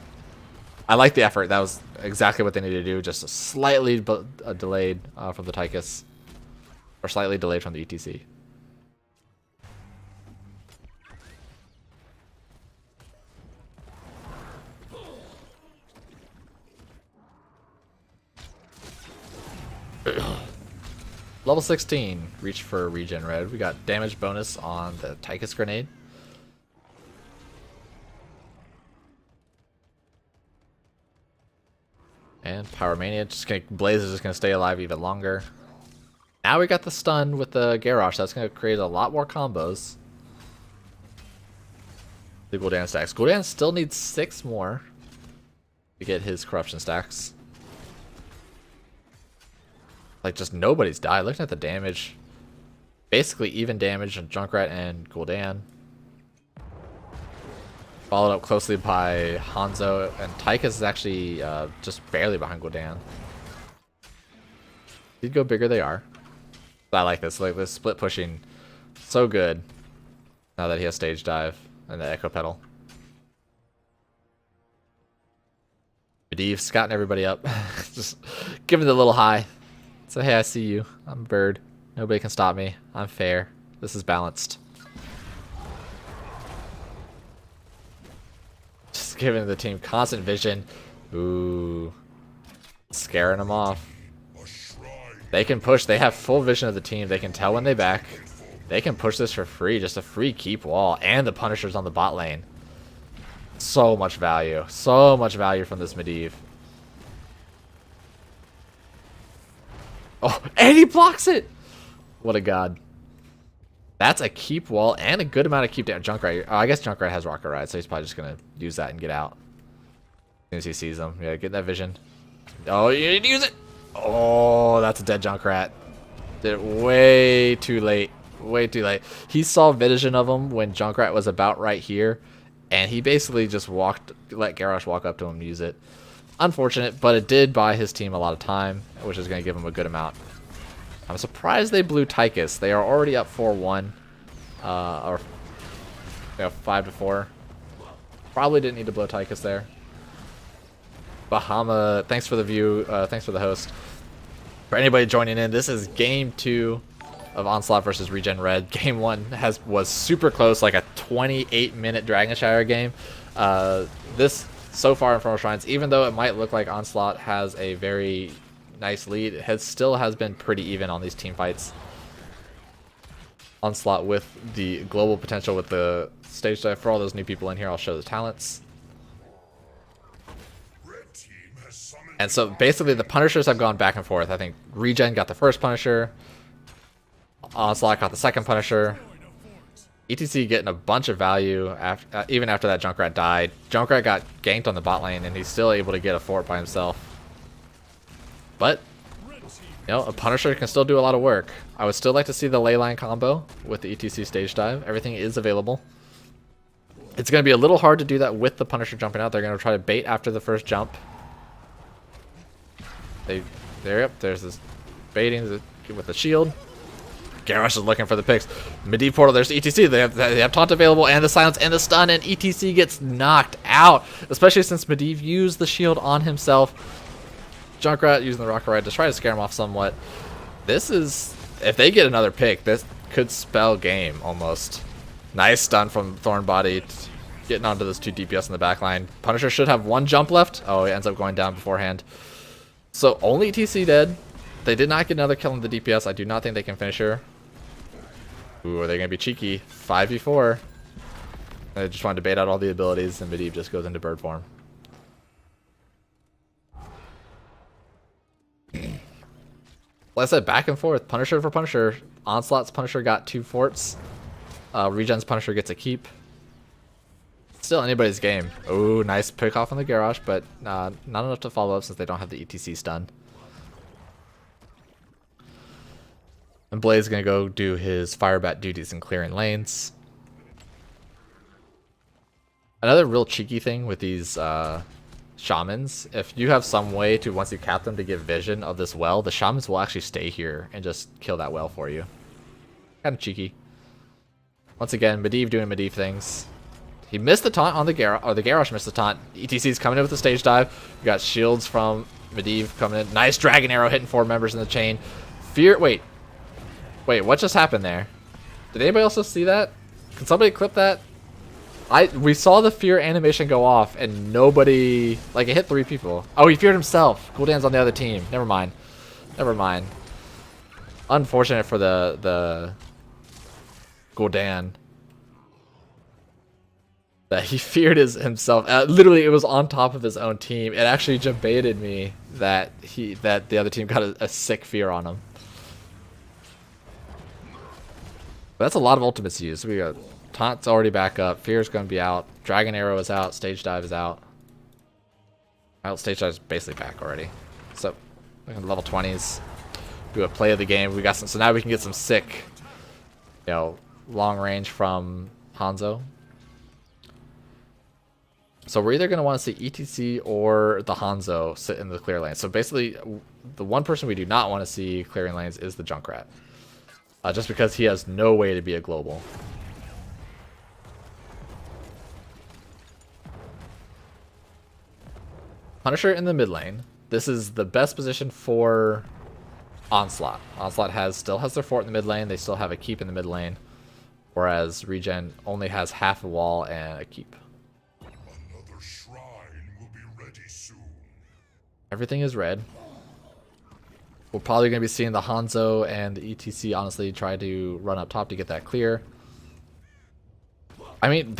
Speaker 1: I like the effort. That was exactly what they needed to do. Just slightly delayed from the Tychus. Or slightly delayed from the ETC. Level 16, reach for ReGen red. We got damage bonus on the Tychus grenade. And Power Mania, Blaze is just gonna stay alive even longer. Now we got the stun with the Garrosh. That's gonna create a lot more combos. The Gul'dan stacks. Gul'dan still needs 6 more to get his corruption stacks. Like, just nobody's died. Looking at the damage. Basically even damage on Junkrat and Gul'dan. Followed up closely by Hanzo. And Tychus is actually just barely behind Gul'dan. Did go bigger they are. But I like this. Like, this split pushing. So good. Now that he has stage dive and the echo pedal. Medivh scouting everybody up. Just giving the little high. So hey, I see you. I'm a bird. Nobody can stop me. I'm fair. This is balanced. Just giving the team constant vision. Ooh. Scaring them off. They can push. They have full vision of the team. They can tell when they back. They can push this for free. Just a free keep wall. And the Punisher's on the bot lane. So much value. So much value from this Medivh. Oh, and he blocks it! What a god. That's a keep wall and a good amount of keep down. Junkrat. Oh, I guess Junkrat has Rocket Ride, so he's probably just going to use that and get out. As soon as he sees him. Yeah, get that vision. Oh, you need to use it! Oh, that's a dead Junkrat. Did it way too late. Way too late. He saw vision of him when Junkrat was about right here, and he basically just let Garrosh walk up to him and use it. Unfortunate, but it did buy his team a lot of time, which is going to give him a good amount. I'm surprised they blew Tychus. They are already up 4-1, or 5-4. Probably didn't need to blow Tychus there. Bahama, thanks for the view. Thanks for the host. For anybody joining in, this is game 2 of Onslaught versus ReGen Red. Game 1 was super close, like a 28-minute Dragonshire game. This so far in Infernal Shrines, even though it might look like Onslaught has a very nice lead, it still has been pretty even on these team fights. Onslaught with the global potential with the stage dive. For all those new people in here, I'll show the talents. And so basically the Punishers have gone back and forth. I think ReGen got the first Punisher. Onslaught got the second Punisher. ETC getting a bunch of value after, even after that Junkrat died. Junkrat got ganked on the bot lane, and he's still able to get a fort by himself. But, you know, a Punisher can still do a lot of work. I would still like to see the ley line combo with the ETC stage dive. Everything is available. It's going to be a little hard to do that with the Punisher jumping out. They're going to try to bait after the first jump. There's this baiting with the shield. Garrosh is looking for the picks. Medivh portal, there's ETC. They have taunt available and the silence and the stun, and ETC gets knocked out. Especially since Medivh used the shield on himself. Junkrat using the Rocket Ride to try to scare him off somewhat. This is, if they get another pick, this could spell game almost. Nice stun from Thornbody, getting onto those 2 DPS in the back line. Punisher should have 1 jump left. Oh, he ends up going down beforehand. So only TC dead. They did not get another kill on the DPS. I do not think they can finish her. Ooh, are they going to be cheeky? 5v4. I just wanted to bait out all the abilities, and Medivh just goes into bird form. Like I said, back and forth. Punisher for Punisher. Onslaught's Punisher got 2 forts. ReGen's Punisher gets a keep. Still anybody's game. Oh, nice pick off on the Garrosh, but not enough to follow up since they don't have the ETC stun. And Blade's gonna go do his Firebat duties and clearing lanes. Another real cheeky thing with these shamans, if you have some way to, once you cap them, to give vision of this well, the shamans will actually stay here and just kill that well for you. Kind of cheeky. Once again, Medivh doing Medivh things. He missed the taunt on the Garrosh, or the Garrosh missed the taunt. ETC's coming in with the stage dive. We got shields from Medivh coming in. Nice dragon arrow hitting 4 members in the chain. Fear, wait, what just happened there? Did anybody also see that? Can somebody clip that? We saw the fear animation go off and nobody, like, it hit 3 people. Oh, he feared himself. Gul'dan's on the other team. Never mind. Unfortunate for the Gul'dan that he feared himself. Literally, it was on top of his own team. It actually debated me that the other team got a sick fear on him. But that's a lot of ultimates used. We got Taunt's already back up. Fear's going to be out. Dragon Arrow is out. Stage Dive is out. Well, Stage Dive is basically back already. So, level 20s. Do a play of the game. We got some. So now we can get some sick, long range from Hanzo. So we're either going to want to see ETC or the Hanzo sit in the clear lane. So basically, the one person we do not want to see clearing lanes is the Junkrat. Just because he has no way to be a global. Punisher in the mid lane. This is the best position for Onslaught. Onslaught still has their fort in the mid lane. They still have a keep in the mid lane. Whereas ReGen only has half a wall and a keep.
Speaker 3: Another shrine will be ready soon.
Speaker 1: Everything is red. We're probably going to be seeing the Hanzo and the ETC honestly try to run up top to get that clear. I mean,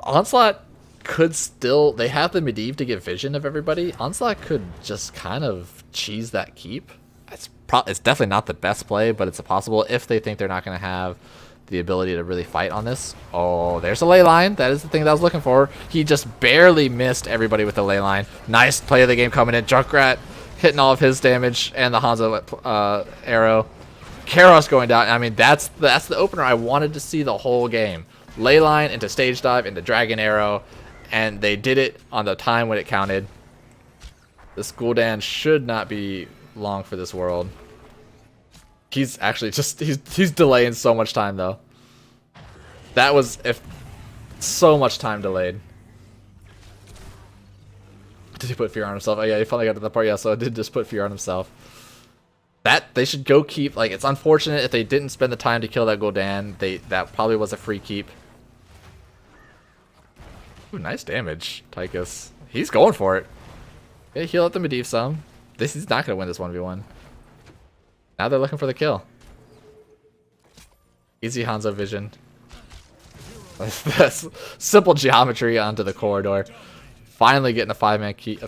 Speaker 1: Onslaught could still, they have the Medivh to get vision of everybody. Onslaught could just kind of cheese that keep. It's definitely not the best play, but it's a possible if they think they're not going to have the ability to really fight on this. Oh, there's a ley line. That is the thing that I was looking for. He just barely missed everybody with the ley line. Nice play of the game coming in. Junkrat hitting all of his damage and the Hanzo arrow. Karos going down. I mean, that's the opener I wanted to see the whole game. Ley line into stage dive into dragon arrow, and they did it on the time when it counted. This Gul'dan should not be long for this world. He's actually just he's delaying so much time though. That was so much time delayed. Did he put fear on himself? Oh yeah, he finally got to the part. Yeah, so it did just put fear on himself. That they should go keep. Like, it's unfortunate if they didn't spend the time to kill that Gul'dan. That probably was a free keep. Ooh, nice damage, Tychus. He's going for it. Okay, heal up the Medivh some. He's not gonna win this 1v1. Now they're looking for the kill. Easy Hanzo vision. That's simple geometry onto the corridor. Finally getting a 5-man keep.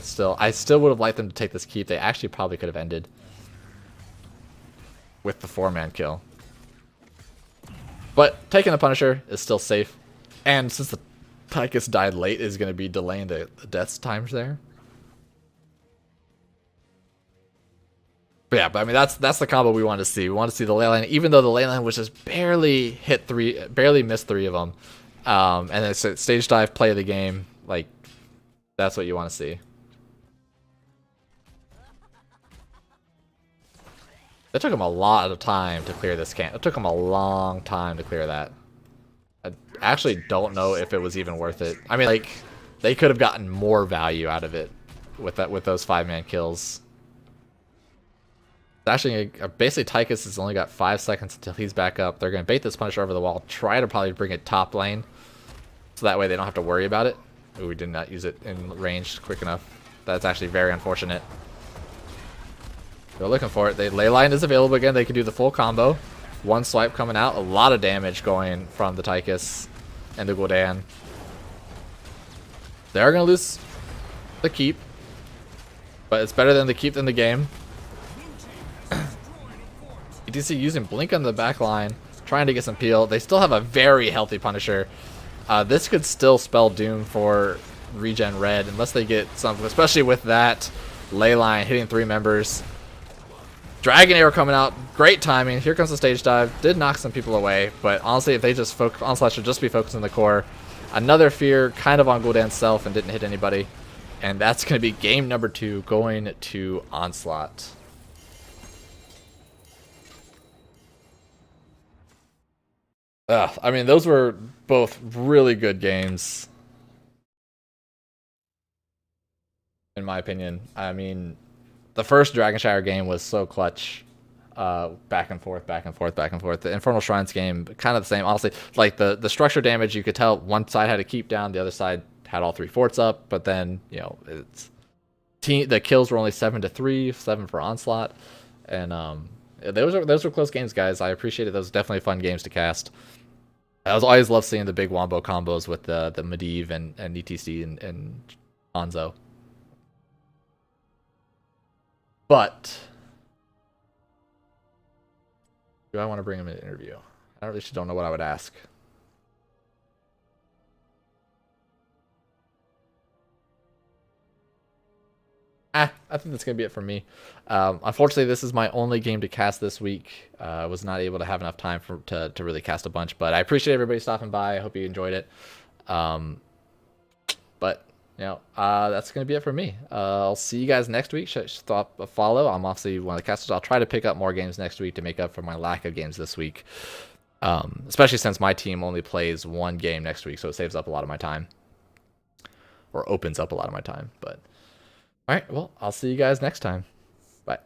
Speaker 1: Still. I still would have liked them to take this keep. They actually probably could have ended with the 4-man kill. But taking the Punisher is still safe. And since the Tychus died late, is going to be delaying the death times there. But yeah, I mean that's the combo we want to see. We want to see the ley line, even though the ley line was just barely missed 3 of them. And then it's a stage dive, play of the game. Like, that's what you want to see. It took him a lot of time to clear this camp. It took him a long time to clear that. I actually don't know if it was even worth it. I mean, like, they could have gotten more value out of it with those 5-man kills. Actually, basically Tychus has only got 5 seconds until he's back up. They're going to bait this Punisher over the wall, try to probably bring it top lane, so that way they don't have to worry about it. Ooh, we did not use it in range quick enough. That's actually very unfortunate. They're looking for it. The ley line is available again. They can do the full combo. One swipe coming out. A lot of damage going from the Tychus and the Gul'dan. They are going to lose the keep. But it's better than the keep in the game. ETC using Blink on the back line. Trying to get some peel. They still have a very healthy Punisher. This could still spell doom for ReGen Red. Unless they get something. Especially with that ley line hitting 3 members. Dragon Arrow coming out, great timing. Here comes the stage dive. Did knock some people away, but honestly, if they just focus, Onslaught should just be focused on the core. Another fear, kind of on Gul'dan's self, and didn't hit anybody. And that's going to be game number 2, going to Onslaught. I mean, those were both really good games, in my opinion. I mean, the first Dragonshire game was so clutch. Back and forth, back and forth, back and forth. The Infernal Shrines game, kind of the same. Honestly, like the structure damage, you could tell one side had a keep down, the other side had all 3 forts up. But then, you know, the kills were only 7-3, 7 for Onslaught, and those were close games, guys. I appreciate it. Those were definitely fun games to cast. I always love seeing the big wombo combos with the Medivh and ETC and Hanzo. But do I want to bring him in an interview? I really don't know what I would ask. I think that's going to be it for me. Unfortunately, this is my only game to cast this week. I was not able to have enough time to really cast a bunch, but I appreciate everybody stopping by. I hope you enjoyed it. But you know, that's going to be it for me. I'll see you guys next week. Stop a follow. I'm obviously one of the casters. I'll try to pick up more games next week to make up for my lack of games this week. Especially since my team only plays 1 game next week, so it saves up a lot of my time. Or opens up a lot of my time. But all right, well, I'll see you guys next time. Bye.